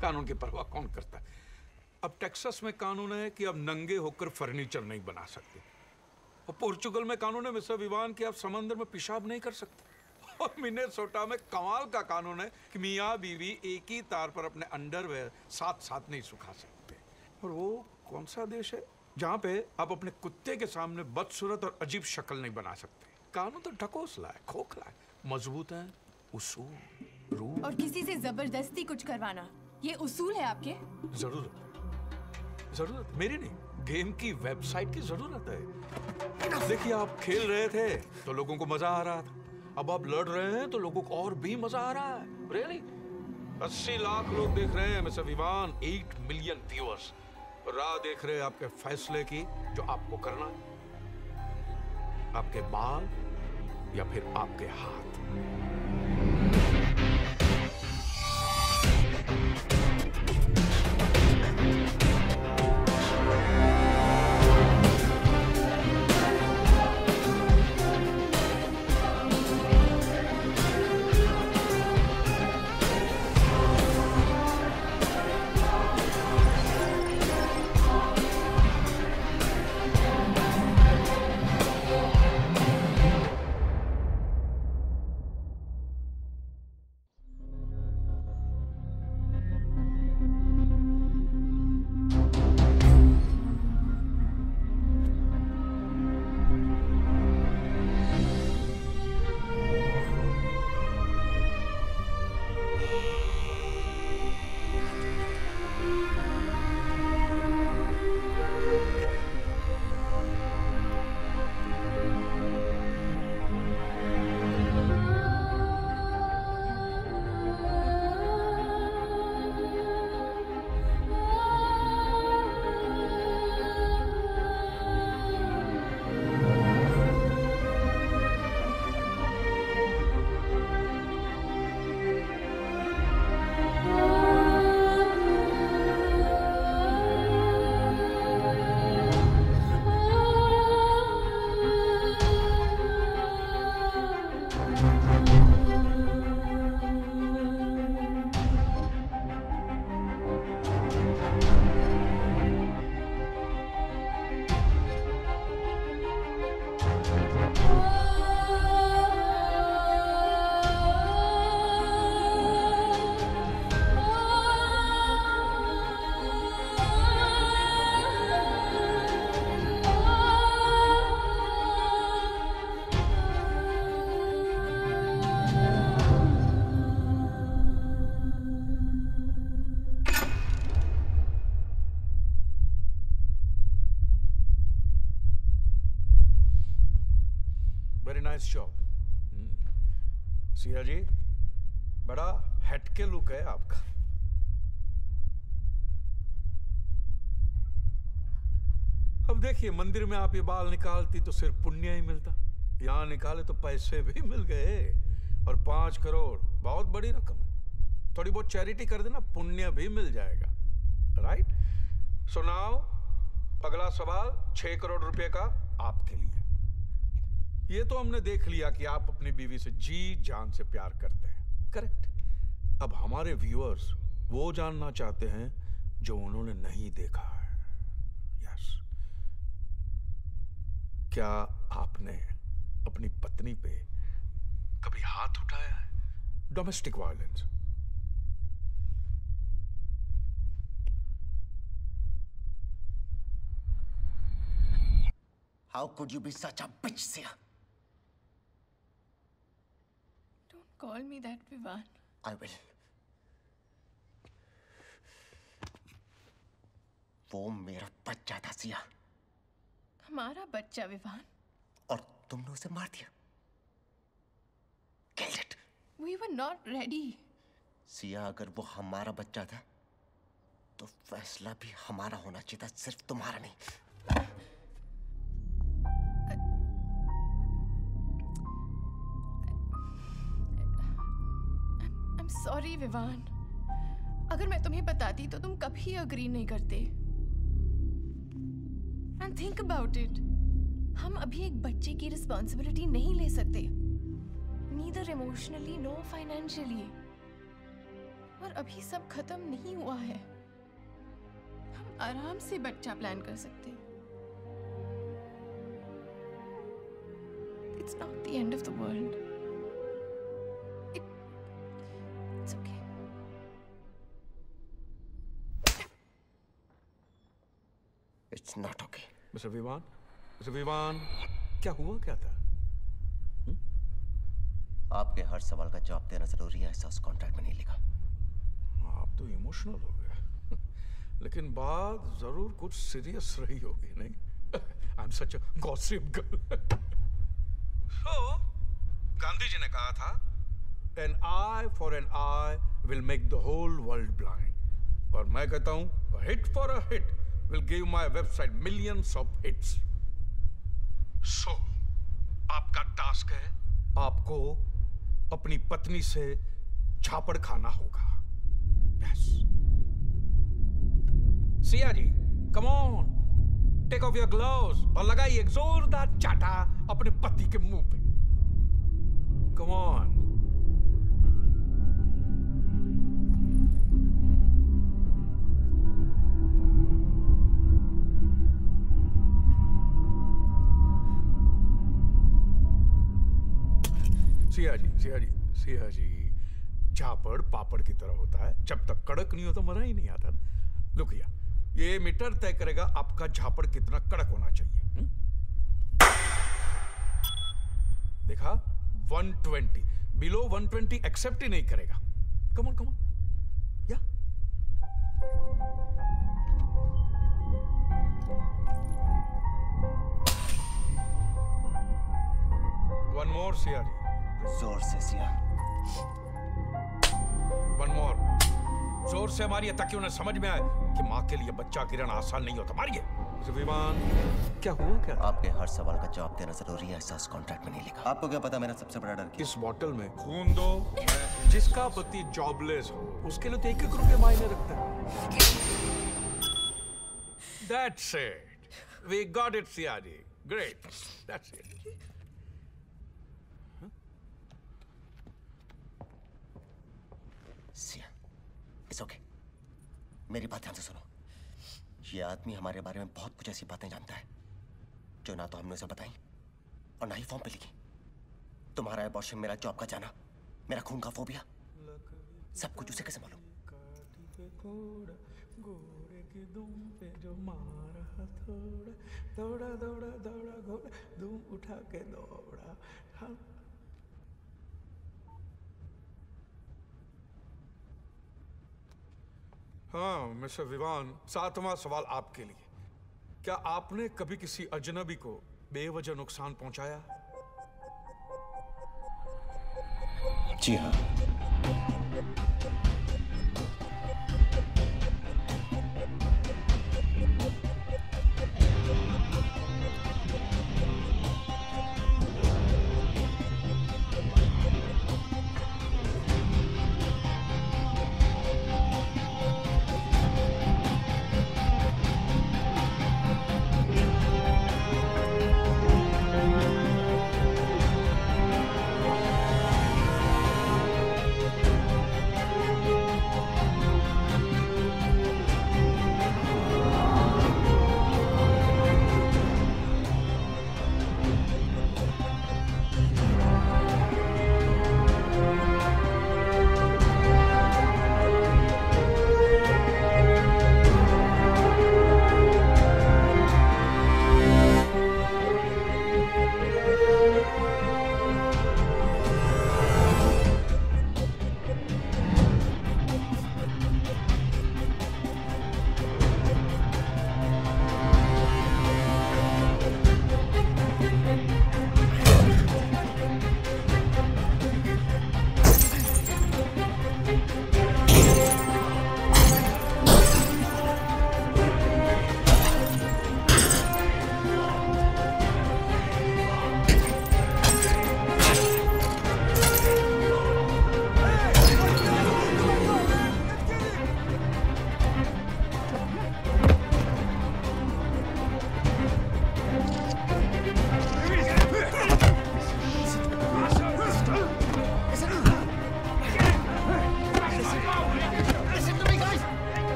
कानून की परवाह कौन करता है? अब टेक्सास में कानून है कि अब नंगे होकर फर्नीचर नहीं बना सकते, और पोर्चुगल में कानून है मिस्टर विवान कि आप समंदर में पेशाब नहीं कर सकते, और मिनेसोटा में कमाल का कानून है कि मियाँ बीवी एक ही तार पर अपने अंडरवेयर साथ साथ नहीं सुखा सकते। और वो कौन सा देश है जहाँ पे आप अपने कुत्ते के सामने बदसूरत और अजीब शक्ल नहीं बना सकते? कानून तो ढकोसला है, खोखला है, मजबूत है, उसूल, रूल। और किसी से जबरदस्ती कुछ करवाना, ये उसूल है आपके? जरूर। जरूरत मेरी नहीं, गेम की वेबसाइट की जरूरत है। देखिए आप खेल रहे थे तो लोगों को मजा आ रहा था, अब आप लड़ रहे हैं तो लोगों को और भी मजा आ रहा है। रियली 80 लाख लोग देख रहे हैं मिस्टर विवान, 8 मिलियन व्यूअर्स राह देख रहे हैं आपके फैसले की, जो आपको करना है। आपके बाल या फिर आपके हाथ। Very nice job Siya ji, बड़ा हटके लुक है आपका। अब देखिए, मंदिर में आप ये बाल निकालती तो सिर्फ पुण्य ही मिलता, यहां निकाले तो पैसे भी मिल गए, और 5 करोड़ बहुत बड़ी रकम है। थोड़ी बहुत चैरिटी कर देना, पुण्य भी मिल जाएगा। राइट? सो नाउ अगला सवाल 6 करोड़ रुपए का आपके लिए। ये तो हमने देख लिया कि आप अपनी बीवी से जी जान से प्यार करते हैं, करेक्ट? अब हमारे व्यूअर्स वो जानना चाहते हैं जो उन्होंने नहीं देखा है। यस, क्या आपने अपनी पत्नी पे कभी हाथ उठाया है? Domestic violence. How could you be such a bitch, Sia? Don't call me that, Vivan. I will. वो मेरा बच्चा था, सिया। हमारा बच्चा, विवान। और तुमने उसे मार दिया। Killed it. We were not ready. Siya, अगर वो हमारा बच्चा था तो फैसला भी हमारा होना चाहिए था, सिर्फ तुम्हारा नहीं। सॉरी विवान, अगर मैं तुम्हें बताती तो तुम कभी अग्री नहीं करते। एंड थिंक अबाउट इट, हम अभी एक बच्चे की रिस्पॉन्सिबिलिटी नहीं ले सकते, नीदर इमोशनली नो फाइनेंशियली। और अभी सब खत्म नहीं हुआ है, हम आराम से बच्चा प्लान कर सकते। It's not the end of the world. It's okay. It's not okay. Mister Vivaan, क्या हुआ क्या था? आपके हर सवाल का जवाब देना जरूरी है, ऐसा उस कॉन्ट्रैक्ट में नहीं लिखा। आप तो इमोशनल हो गए। लेकिन बात जरूर कुछ सीरियस रही होगी, नहीं? I am such a gossip girl. So, Gandhi ji ने कहा था, an eye for an eye will make the whole world blind. और मैं कहता हूं, a hit for a hit will give my website millions of hits. So, आपका task है, आपको अपनी पत्नी से झापड़ खाना होगा। Yes. Siya ji, come on, take off your gloves और लगाइए एक जोरदार चाटा अपने पति के मुंह पे। Come on. सिया जी, झापड़ पापड़ की तरह होता है, जब तक कड़क नहीं हो तो मजा ही नहीं आता ना। लुक हियर, ये मीटर तय करेगा आपका झापड़ कितना कड़क होना चाहिए। देखा, 120, बिलो 120 एक्सेप्ट ही नहीं करेगा। कम ऑन या वन मोर सिया जी, जोर से सिया। वन मोर, जोर से मारिए ताकि उन्हें समझ में आए कि माँ के लिए बच्चा गिरना आसान नहीं होता। मारिए। विमान, क्या हुआ क्या? आपके हर सवाल का जवाब देना जरूरी है, ऐसा उस कॉन्ट्रैक्ट में नहीं लिखा। आपको क्या पता मेरा सबसे बड़ा डर क्या? इस बॉटल में खून दो। जिसका पति जॉबलेस हो उसके लिए तो 1-1 रुपया मायने रखता है। That's it. We got it, Sayaji. Great. That's it. Siya, it's okay. मेरी बात ध्यान से सुनो। ये आदमी हमारे बारे में बहुत कुछ ऐसी बातें जानता है जो ना तो हमने उसे बताई और ना ही फॉर्म पे लिखी। तुम्हारा अबॉर्शन, मेरा जॉब का जाना, मेरा खून का फोबिया, सब कुछ उसे कैसे मालूम? हाँ मिस्टर विवान, 7वां सवाल आपके लिए। क्या आपने कभी किसी अजनबी को बेवजह नुकसान पहुंचाया? जी हाँ।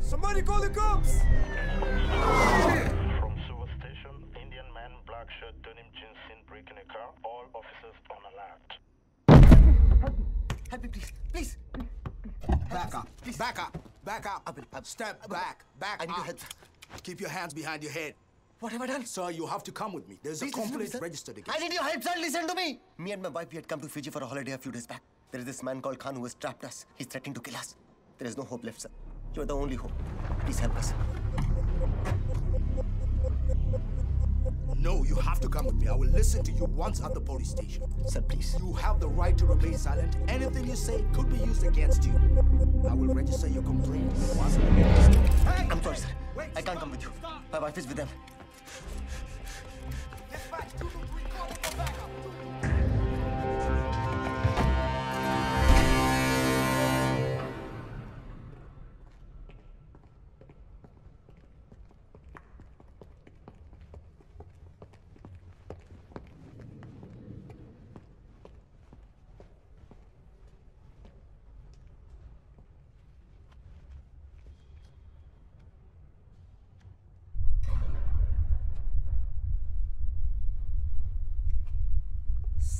Somebody call the cops! From Sewer Station, Indian man, black shirt, denim jeans seen breaking a car. All officers on alert. help me, please, please. Back up, please. Back up, back up. Step back, back I need your up. help, sir. Keep your hands behind your head. What have I done? Sir, you have to come with me. There's a complaint registered against I need your help, sir. Listen to me. Me and my wife, we had come to Fiji for a holiday a few days back. There is this man called Khan who has trapped us. He's threatening to kill us. There is no hope left, sir. You are the only hope. Please help us. No, you have to come with me. I will listen to you once at the police station. Sir, please. You have the right to remain silent. Anything you say could be used against you. I will register your complaint once at the police station. Hey! I'm sorry, sir. I can't come with you. My wife is with them. Dispatch 223, call for backup.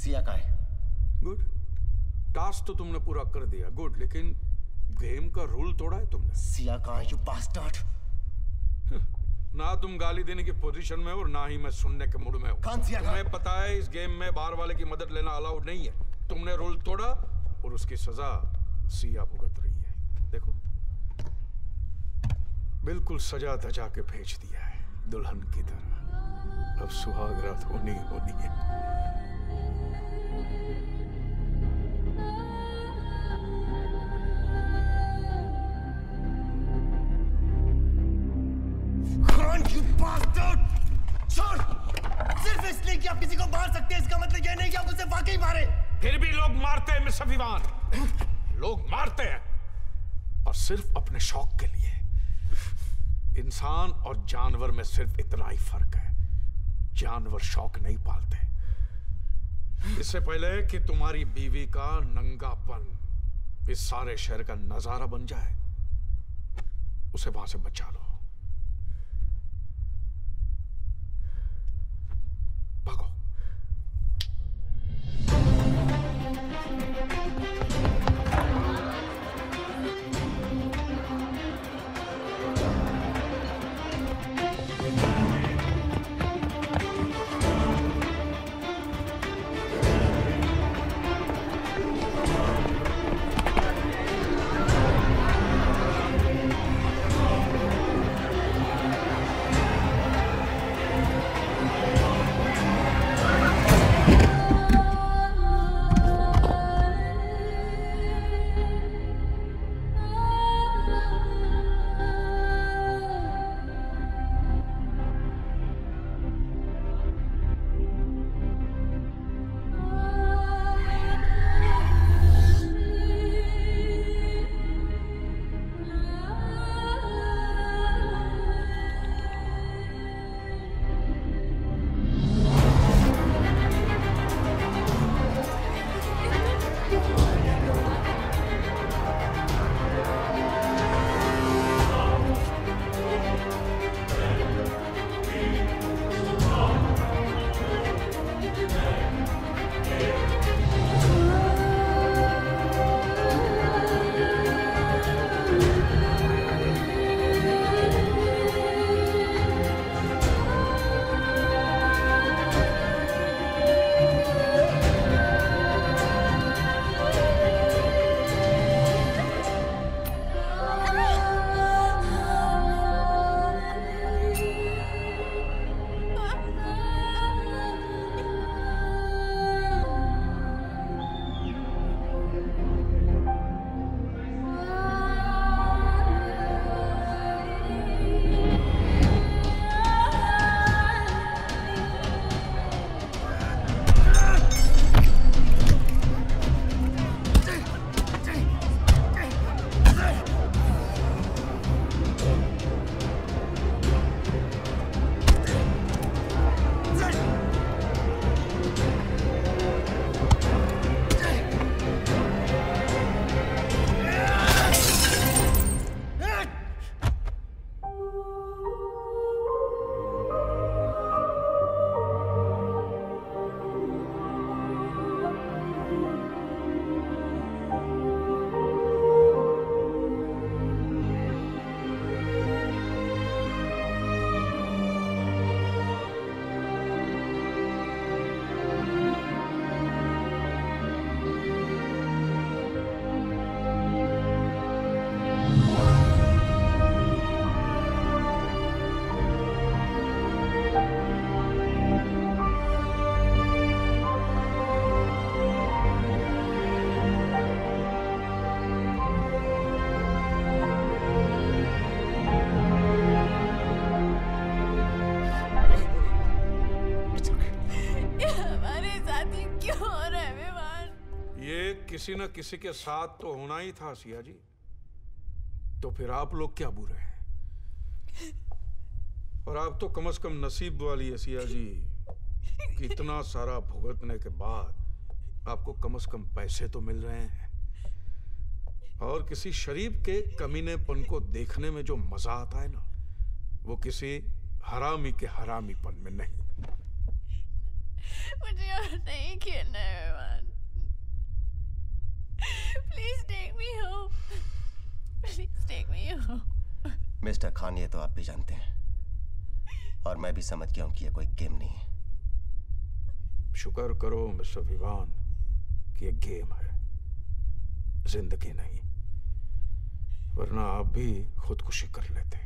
Siya कहाँ है? Good. Task तो तुमने पूरा कर दिया, good, लेकिन game का rule तोड़ा है तुमने। सिया कहाँ है, you bastard? ना तुम गाली देने की पोजीशन में हो और ना ही मैं सुनने के मूड में हूँ। कौन सिया? तुम्हें पता है इस गेम में बाहर वाले की मदद लेना अलाउड नहीं है। तुमने रूल तोड़ा और उसकी सजा सिया भुगत रही है। देखो, बिल्कुल सजा धजा के भेज दिया है दुल्हन की तरह। अब सुहाग रात होनी है। You bastard! छोड़! सिर्फ इसलिए कि आप किसी को मार सकते हैं इसका मतलब यह नहीं कि आप उसे वाकई मारे। फिर भी लोग मारते हैं मिस्टर विवान। लोग मारते हैं और सिर्फ अपने शौक के लिए। इंसान और जानवर में सिर्फ इतना ही फर्क है, जानवर शौक नहीं पालते। इससे पहले कि तुम्हारी बीवी का नंगापन इस सारे शहर का नजारा बन जाए, उसे वहां से बचा लो। भागो। किसी न किसी के साथ तो होना ही था सिया जी। तो फिर आप लोग क्या बुरे हैं? और आप तो कम से कम नसीब वाली है सिया जी। कितना सारा भुगतने के बाद आपको कम से कम पैसे तो मिल रहे हैं। और किसी शरीफ के कमीनेपन को देखने में जो मजा आता है ना, वो किसी हरामी के हरामीपन में नहीं। मुझे और नहीं खेलना है Vivaan. Please take me home. Please take me home. Mister Khan, ये तो आप भी जानते हैं और मैं भी समझ गया हूं कि ये कोई गेम नहीं है। शुक्र करो मिस्टर विवान कि ये गेम है, जिंदगी नहीं, वरना आप भी खुदकुशी कर लेते।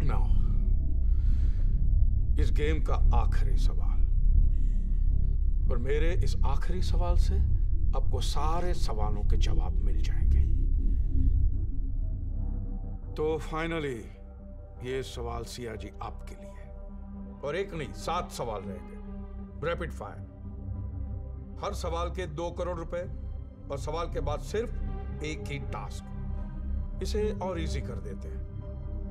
नाउ इस गेम का आखिरी सवाल, और मेरे इस आखिरी सवाल से आपको सारे सवालों के जवाब मिल जाएंगे। तो फाइनली ये सवाल सिया जी आपके लिए, और एक नहीं 7 सवाल रहेंगे, रैपिड फायर। हर सवाल के 2 करोड़ रुपए, और सवाल के बाद सिर्फ एक ही टास्क। इसे और इजी कर देते हैं।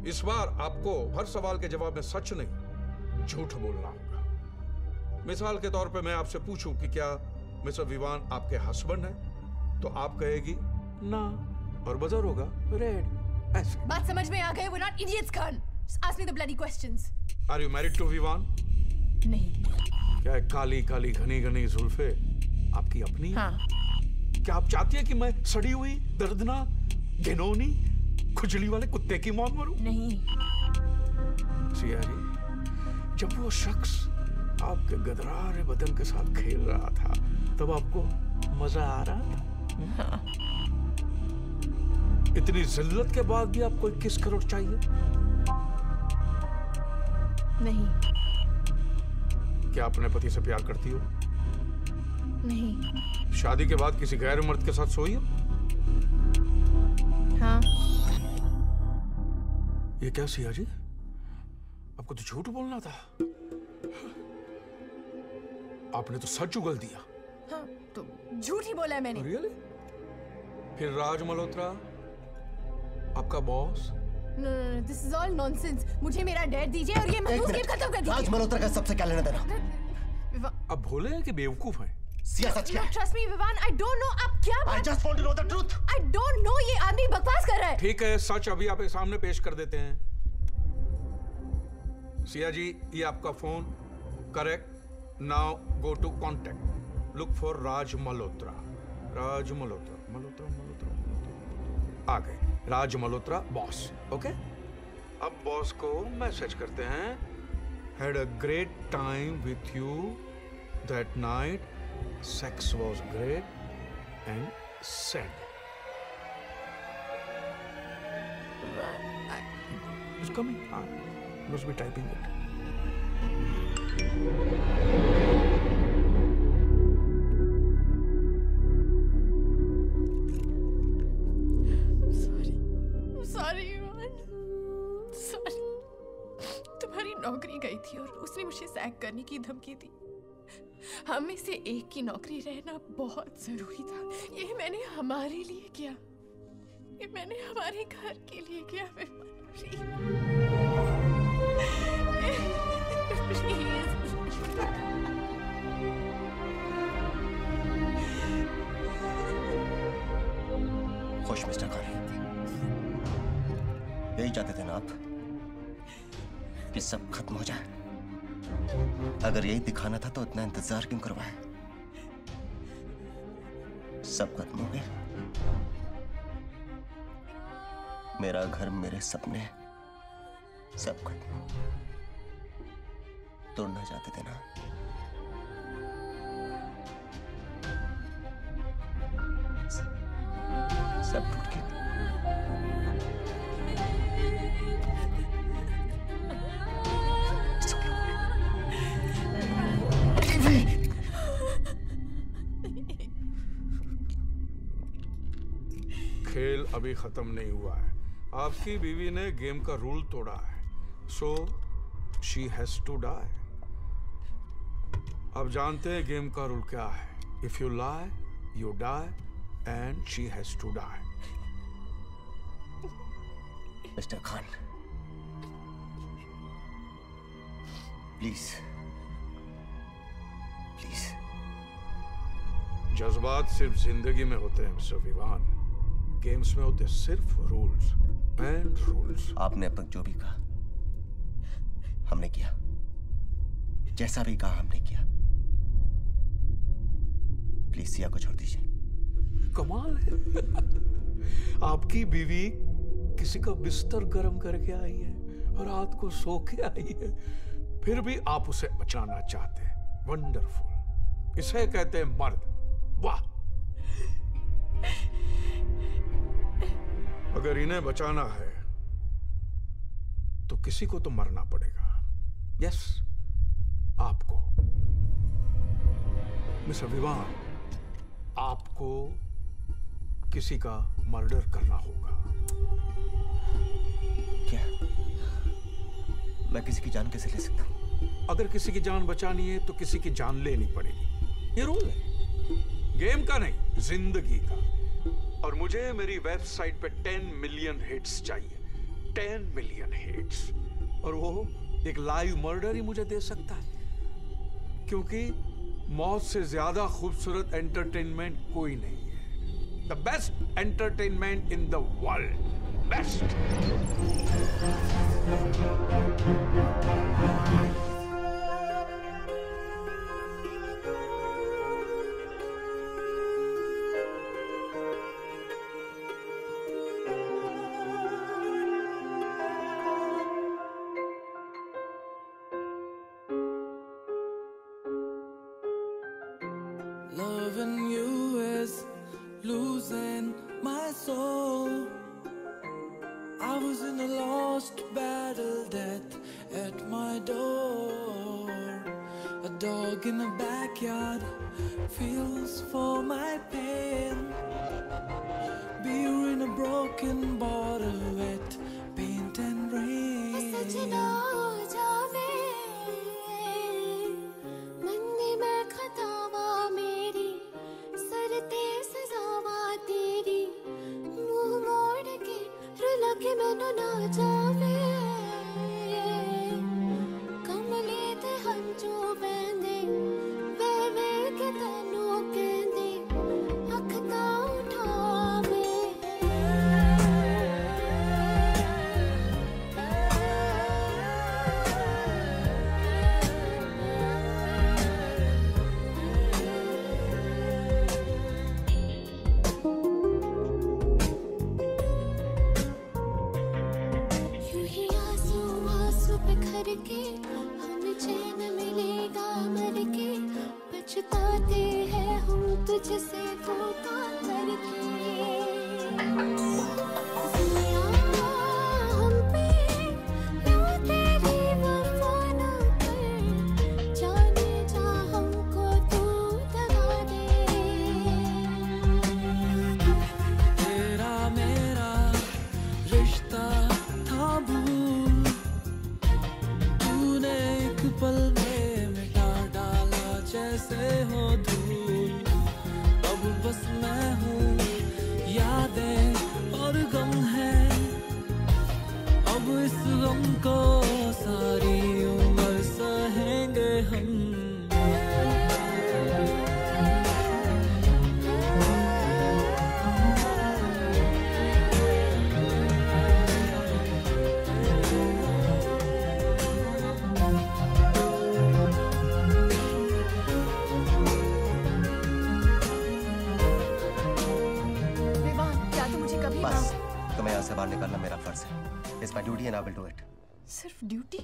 इस बार आपको हर सवाल के जवाब में सच नहीं, झूठ बोलना होगा। मिसाल के तौर पे मैं आपसे पूछूं कि क्या मिस्टर विवान आपके हस्बैंड है, तो आप कहेगी ना, और बजर होगा रेड। ऐसे बात समझ में आ गए? We're not idiots, Khan. Just ask me the bloody questions. Are you married to Vivaan? नहीं। क्या है काली काली घनी घनी जुल्फे आपकी अपनी है? हाँ। क्या आप चाहती है कि मैं सड़ी हुई दर्दनाक घिनौनी खुजली वाले कुत्ते की मौत मरूं? नहीं। सिया जी, जब वो शख्स आपके गदरारे बदन के साथ खेल रहा था, तब आपको मजा आ रहा था? हाँ। इतनी जिल्लत के बाद भी आपको 21 करोड़ चाहिए? नहीं। क्या अपने पति से प्यार करती हो? नहीं। शादी के बाद किसी गैर मर्द के साथ सोई हो? हाँ। ये क्या सिया जी, आपको तो झूठ बोलना था। आपने तो सच उगल दिया। हाँ, तो झूठ ही बोला है मैंने। रियली? फिर राज मल्होत्रा आपका boss? No, this is all nonsense. मुझे मेरा डेट दीजिए और ये महसूस गेम खत्म कर दीजिए। राज मल्होत्रा का सबसे क्या लेना देना? अब भोले हैं कि बेवकूफ हैं? सिया सच क्या है? Trust me, Vivaan, I don't know आप क्या I just want to know the truth. I don't know, ये आदमी बकवास कर रहा है। ठीक है, सच अभी आपके सामने पेश कर देते हैं। सिया जी, ये आपका phone, correct. Now go to contact, look for Raj Malhotra. Raj Malhotra, Malhotra Malhotra Malhotra, आ गए। Raj Malhotra boss, okay. अब बॉस को मैसेज करते हैं, had a great time with you that night, sex was great and sad. It's coming. Must be typing it. Sorry, Vivaan. Sorry. तुम्हारी नौकरी गई थी और उसने मुझे सैक करने की धमकी दी। हम में से एक की नौकरी रहना बहुत जरूरी था। ये मैंने हमारे लिए किया, ये मैंने हमारे घर के लिए किया। खुश मिस्टर खान, यही चाहते थे ना आप कि सब खत्म हो जाए? अगर यही दिखाना था तो इतना इंतजार क्यों करवाया? सब खत्म हो गया, मेरा घर, मेरे सपने, सब खत्म। तोड़ना चाहते थे ना? सब टूट गया। खेल अभी खत्म नहीं हुआ है। आपकी बीवी ने गेम का रूल तोड़ा है, सो she has to die. अब जानते हैं गेम का रूल क्या है. If you lie, you die, and she has to die. Mister Khan, please please. जज्बात सिर्फ जिंदगी में होते हैं मिस्टर विवान. गेम्स में होते सिर्फ रूल्स एंड रूल्स. आपने अब तक जो भी कहा हमने किया, जैसा भी कहा हमने किया. प्लीज सिया को छोड़ दीजिए. कमाल है. आपकी बीवी किसी का बिस्तर गर्म करके आई है और रात को सो के आई है, फिर भी आप उसे बचाना चाहते हैं. वंडरफुल. इसे कहते हैं मर्द. वाह. अगर इन्हें बचाना है तो किसी को तो मरना पड़ेगा. यस, आपको. मिस्टर विवान, आपको किसी का मर्डर करना होगा. क्या मैं किसी की जान कैसे ले सकता हूं? अगर किसी की जान बचानी है तो किसी की जान लेनी पड़ेगी. ये रूल है. गेम का नहीं, जिंदगी का. और मुझे मेरी वेबसाइट पे 10 मिलियन हिट्स चाहिए. 10 मिलियन हिट्स. और वो एक लाइव मर्डर ही मुझे दे सकता है, क्योंकि मौत से ज्यादा खूबसूरत एंटरटेनमेंट कोई नहीं है. The best entertainment in the world. Best. Loving you is losing my soul. I was in a lost battle, death at my door. A dog in the backyard feels for my pain. Beer in a broken bottle with paint and rain. कि मैनू ना जावे कमले ते हंजू बहंदे वे वे के तैनू कहंदे अख तां उठावे. के हमें चैन मिलेगा मर के, पछताते हैं हम तुझसे वो काम करके. जिया हम पे लो तेरी वफा ना कर, जाने जा हमको तू दगा दे. तेरा मेरा रिश्ता था भूल, एक पल में मिटा डाला जैसे हो धूल. अब बस मैं हूँ, यादें और गम है. अब इस गम को सारी उम्र सहेंगे हम. तुम्हें यहाँ से बाहर निकालना मेरा फर्ज है. It's my duty and I will do it. सिर्फ duty?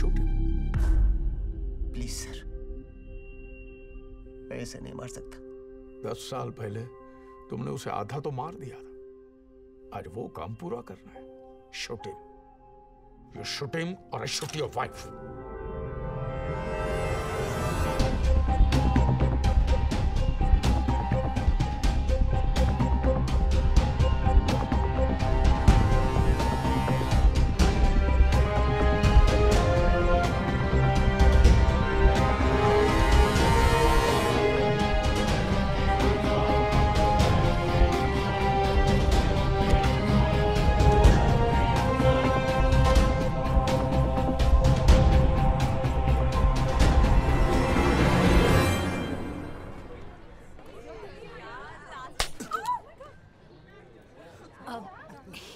Shoot him. Please sir, मैं ऐसे नहीं मार सकता। 10 साल पहले तुमने उसे आधा तो मार दिया था, आज वो काम पूरा करना है। Shoot him. You shoot him or I shoot your wife.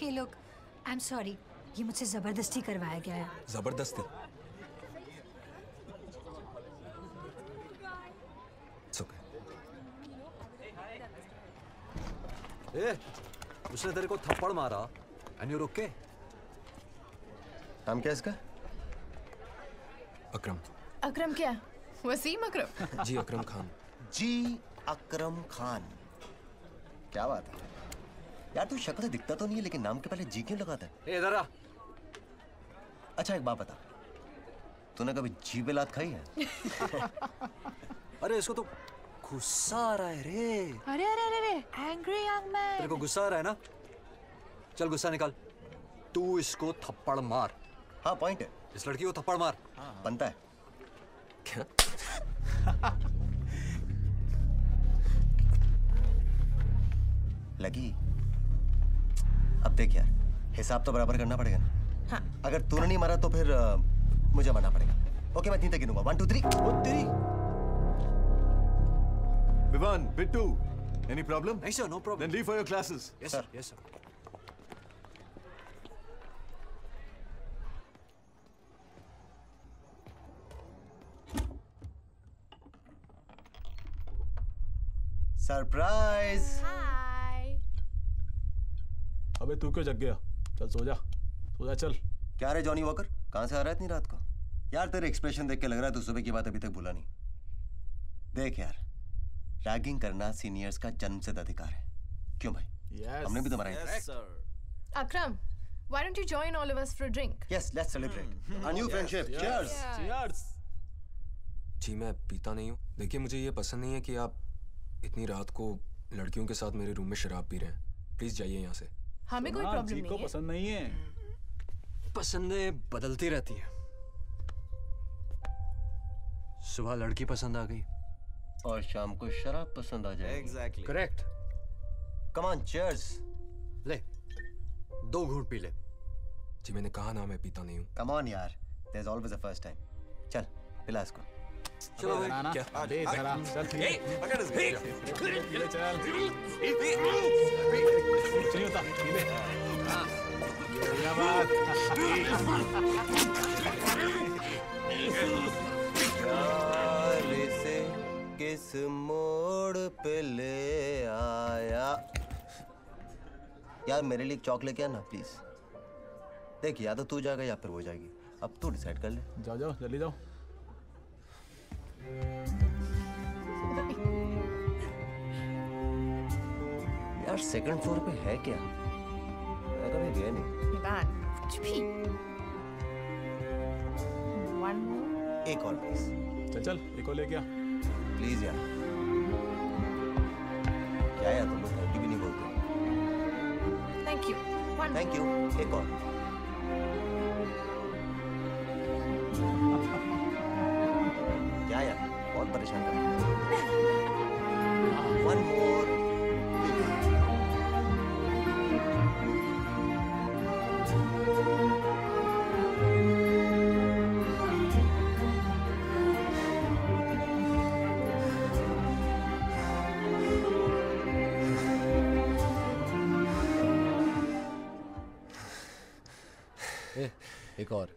हे लोग, आई एम सॉरी, ये मुझसे जबरदस्ती करवाया गया है। जबरदस्ती? ए, उसने तेरे को थप्पड़ मारा एंड यू ओके? नाम क्या है इसका? अकरम। अकरम क्या? वसीम अकरम? जी अकरम खान। जी अकरम खान, क्या बात है यार, तू शक्ल से दिखता तो नहीं है लेकिन नाम के पहले जी क्यों लगाता है? इधर आ। अच्छा एक बात बता, तूने कभी जी पे लात खाई है? अरे इसको तो गुस्सा आ रहा है रे। अरे अरे अरे अरे, एंग्री यंग मैन। तेरे को गुस्सा आ रहा है ना? चल गुस्सा निकाल, तू इसको थप्पड़ मार। हाँ पॉइंट है। इस लड़की को थप्पड़ मार। बनता है क्या? लगी? अब देख यार, हिसाब तो बराबर करना पड़ेगा ना। हाँ। अगर तूने नहीं मारा तो फिर मुझे मारना पड़ेगा। ओके मैं 3 तक गिनूंगा। 1 2 3। वो तेरी। Vivan, Bittu, any problem? नहीं sir, no problem. Then leave for your classes. Yes sir, yes sir. Surprise. Hi. अबे तू क्यों जग गया? चल सो जा, सो जा चल। क्या रे जॉनी वॉकर, कहाँ से आ रहा है इतनी रात को? यार तेरे एक्सप्रेशन देख के लग रहा है तू सुबह की बात अभी तक भूला नहीं। देख यार, रैगिंग करना सीनियर्स का जन्मसिद्ध अधिकार है। क्यों भाई? Yes. हमने भी तो मरा है। Yes, sir. Akram, why don't you join all of us for a drink? Yes, let's celebrate our new friendship. Cheers. Cheers. जी मैं पीता नहीं हूँ। देखिए मुझे ये पसंद नहीं है कि आप इतनी रात को लड़कियों के साथ मेरे रूम में शराब पी रहे हैं। प्लीज जाइए यहाँ से। हमें कोई प्रॉब्लम नहीं है। पसंद नहीं है। पसंदें बदलती रहती हैं। सुबह लड़की पसंद आ गई और शाम को शराब पसंद आ जाएगी। Exactly. Correct. Come on, cheers. ले, 2 घूंट पी ले। जी मैंने कहा ना मैं पीता नहीं हूँ। Come on यार, there's always a first time. चल, पिला इसको। चलो भाई। क्या? अबे जरा चल ठीक है। I got his heat. ले चल। कुछ नहीं होता, पी ले। ये बात। यार इसे किस मोड़ पे ले आया? यार मेरे लिए एक चॉकलेट क्या ना प्लीज। देख या तो तू जाएगा या फिर वो जाएगी, अब तू डिसाइड कर ले। जाओ जाओ जल्दी जाओ। यार सेकंड फ्लोर पे है क्या? मैं कभी गया नहीं। विवान, कुछ भी। One more. एक और प्लीज। चल चल एक और ले क्या? प्लीज यार। क्या यार तुम लोग थैंक यू भी नहीं बोलते? Thank you. One. Thank you. एक और। क्या यार बहुत परेशान कर रहे हो। One more. एक और।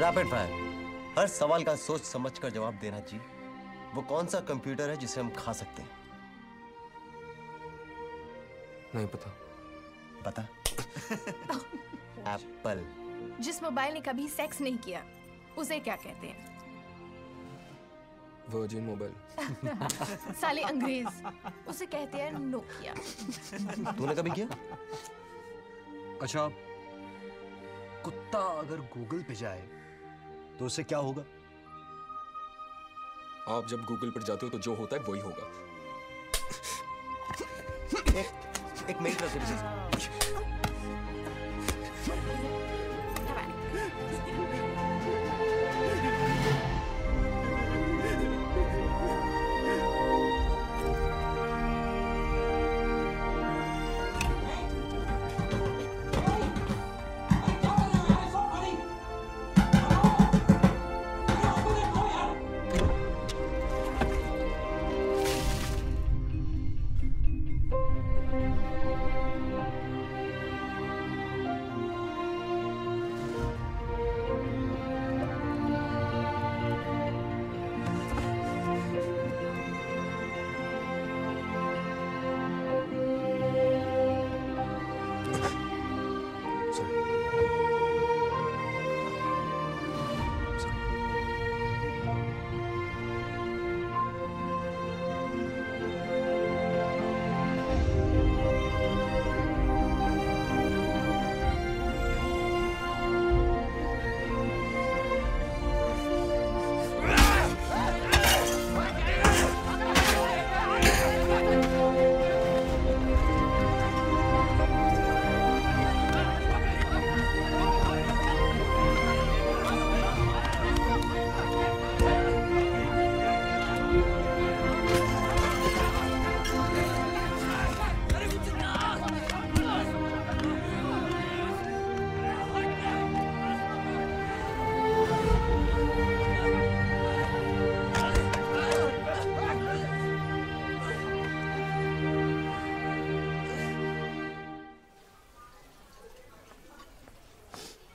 रैपिड फायर, हर सवाल का सोच समझ कर जवाब देना जी। वो कौन सा कंप्यूटर है जिसे हम खा सकते हैं? नहीं पता। पता? एप्पल। जिस मोबाइल ने कभी सेक्स नहीं किया उसे क्या कहते हैं? Virgin mobile. साले अंग्रेज, उसे कहते हैं नोकिया। तूने कभी किया? अच्छा, कुत्ता अगर गूगल पे जाए तो उससे क्या होगा? आप जब गूगल पर जाते हो तो जो होता है वही होगा। एक मिनट रखिए।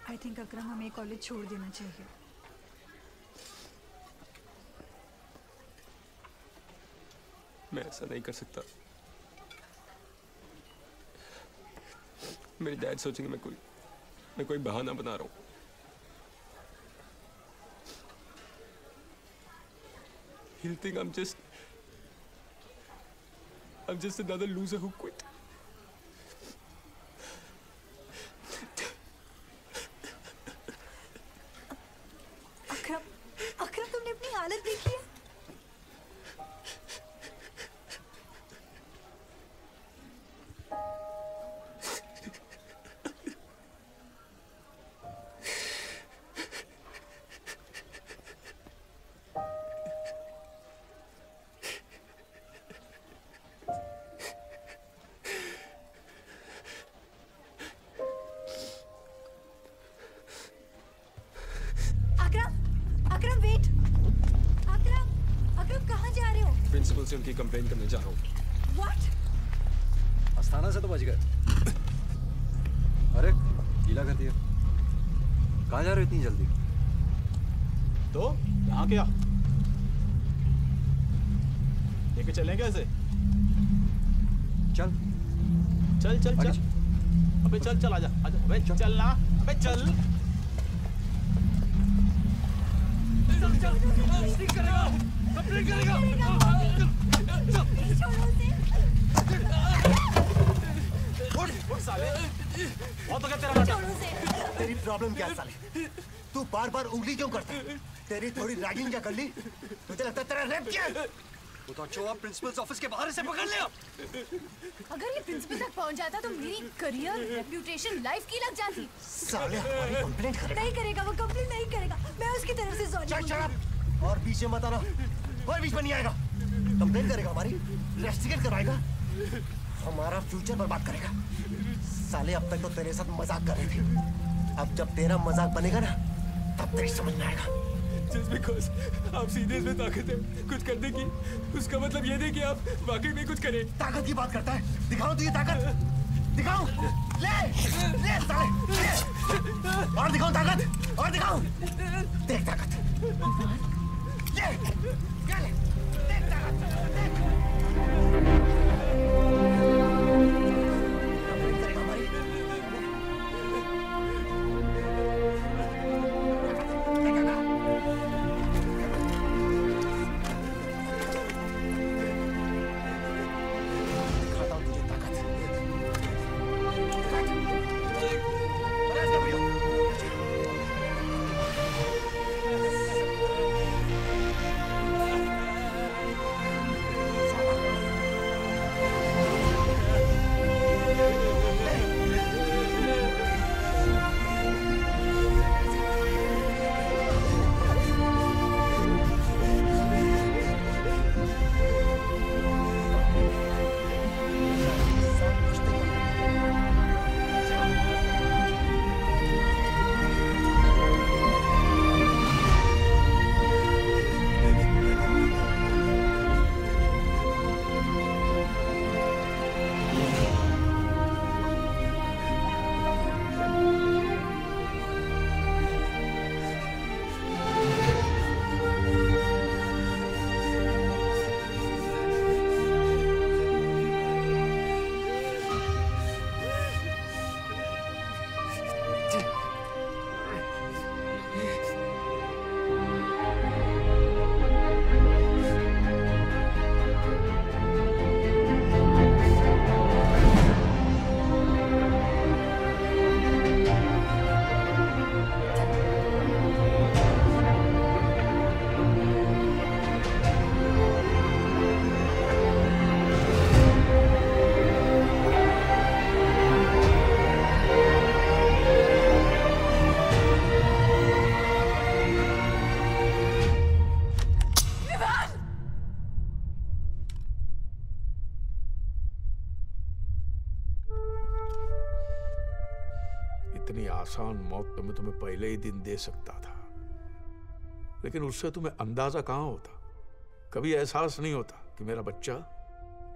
आई थिंक अकरम हमें कॉलेज छोड़ देना चाहिए। मैं ऐसा नहीं कर सकता। मेरे डैड सोचेंगे मैं कोई बहाना बना रहा हूँ। He'll think I'm just another loser who quit. अकरम तुमने अपनी हालत देखी है? अकरम वेट। अकरम कहाँ जा रहे हो? प्रिंसिपल से उनकी कंप्लेन करने जा रहा हूँ। What? अस्थाना से तो बच गए। अरे गीला कर दिया। कहाँ जा रहे हो इतनी जल्दी? तो यहाँ क्या? लेके चलें कैसे? चल चल चल चल। अबे चल चल आजा आजा। अबे चल ना। अबे चल। कंप्लीट करेगा। कंप्लीट करेगा। उठ साले। बहुत हो गया तेरा नाटक। तेरी प्रॉब्लम क्या है साले? तू बार बार उंगली क्यों करता है? तेरी थोड़ी रैगिंग क्या कर ली? मुझे लगता है तेरा रेप किया। वो तो अच्छा आप प्रिंसिपल ऑफिस के बाहर से पकड़ लिया। अगर ये प्रिंसिपल तक पहुंच जाता तो मेरी करियर, रेप्यूटेशन, लाइफ की लग जाती। साले हमारी कंप्लेंट करेगा। नहीं करेगा, वो कंप्लेंट नहीं करेगा। मैं उसकी तरफ से सॉरी बोलूंगा। और बीच में मत आना। कोई बीच में नहीं आएगा। कंप्लेंट करेगा हमारी, इन्वेस्टिगेट करवाएगा, हमारा फ्यूचर बर्बाद करेगा। साले अब तक तो तेरे साथ मजाक कर रहे थे, अब जब तेरा मजाक बनेगा ना तब तेरी समझ में आएगा। Just because आप सीधे में ताकत है कुछ करने की, उसका मतलब ये नहीं कि आप वाकई में कुछ करें। ताकत की बात करता है, दिखाओ तुझे ताकत, दिखाओ। ले साले, ले। और दिखाओ ताकत, और दिखाओ। देख ताकत। ये ले, देख ताकत, देख। इतनी आसान मौत तो मैं तुम्हें पहले ही दिन दे सकता था, लेकिन उससे तुम्हें अंदाजा कहां होता, कभी एहसास नहीं होता कि मेरा बच्चा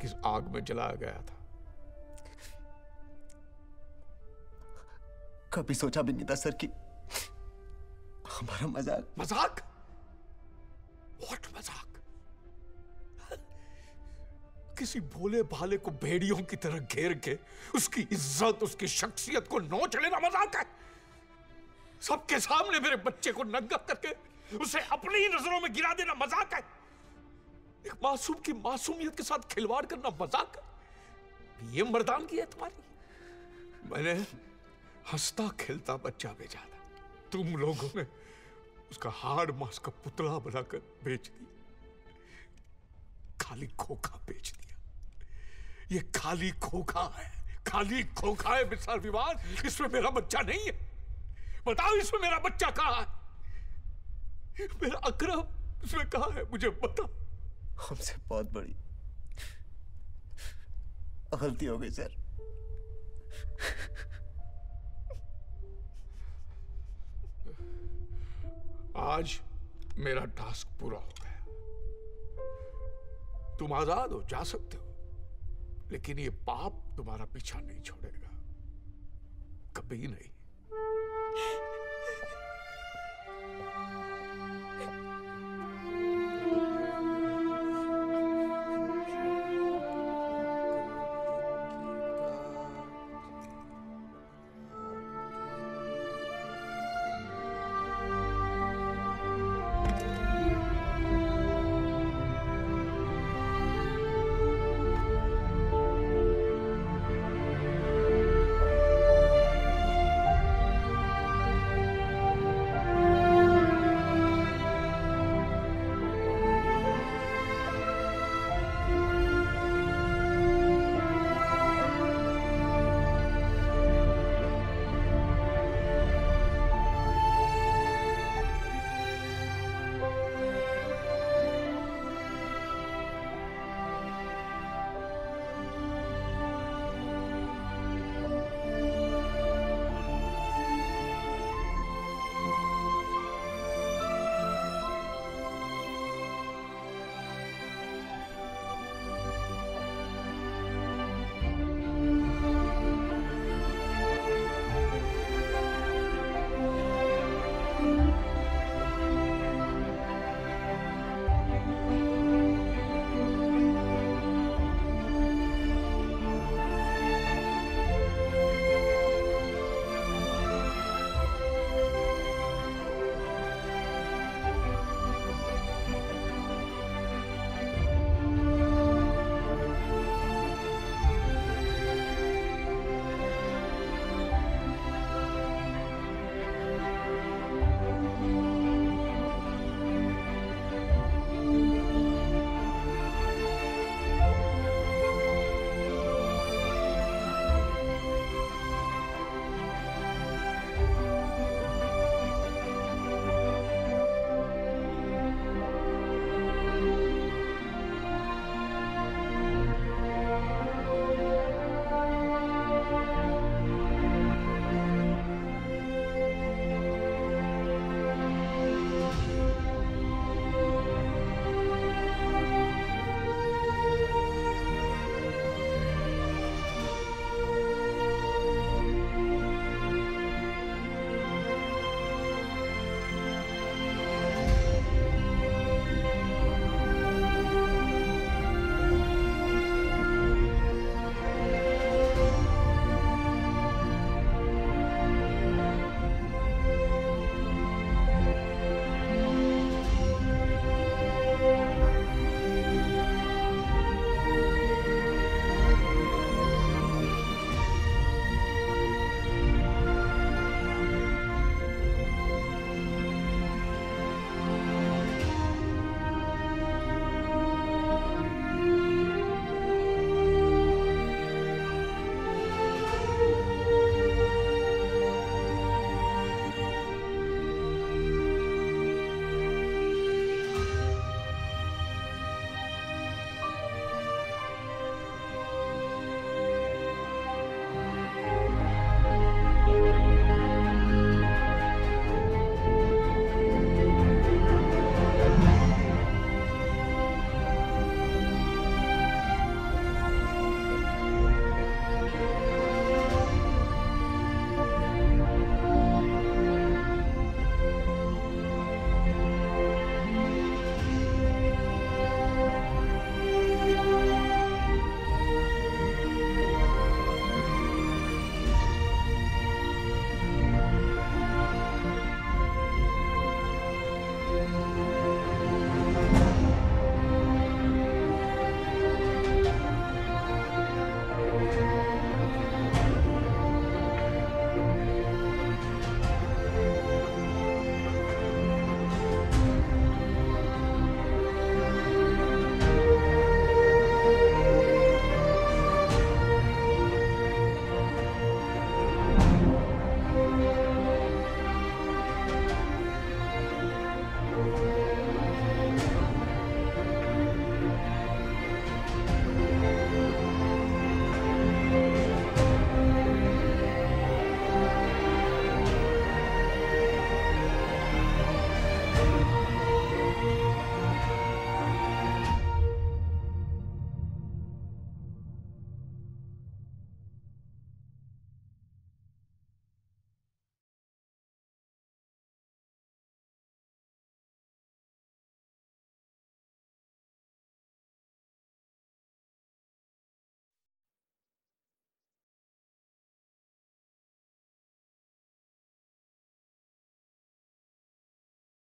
किस आग में जलाया गया था। कभी सोचा भी नहीं था सर कि हमारा मजाक। मजाक? व्हाट मजाक? किसी भोले भाले को भेड़ियों की तरह घेर के उसकी इज्जत, उसकी शख्सियत को नोच लेना मजाक है? सबके सामने मेरे बच्चे को नंगा करके उसे अपनी ही नजरों में गिरा देना मजाक है? एक मासूम की मासूमियत के साथ खिलवाड़ करना मजाक है? ये मर्दानगी है तुम्हारी? मैंने हंसता खेलता बच्चा भेजा था, तुम लोगों ने उसका हाड़ मांस का पुतला बनाकर बेच दिया, खाली खोखा बेच दिया। ये खाली खोखा है, खाली खोखा है मिस्टर विवान। इसमें मेरा बच्चा नहीं है। बताओ इसमें मेरा बच्चा कहाँ है? मेरा अकरम इसमें कहाँ है? मुझे बताओ। हमसे बहुत बड़ी गलती हो गई सर। आज मेरा टास्क पूरा हो गया। तुम आजाद हो, जा सकते हो, लेकिन ये पाप तुम्हारा पीछा नहीं छोड़ेगा, कभी नहीं।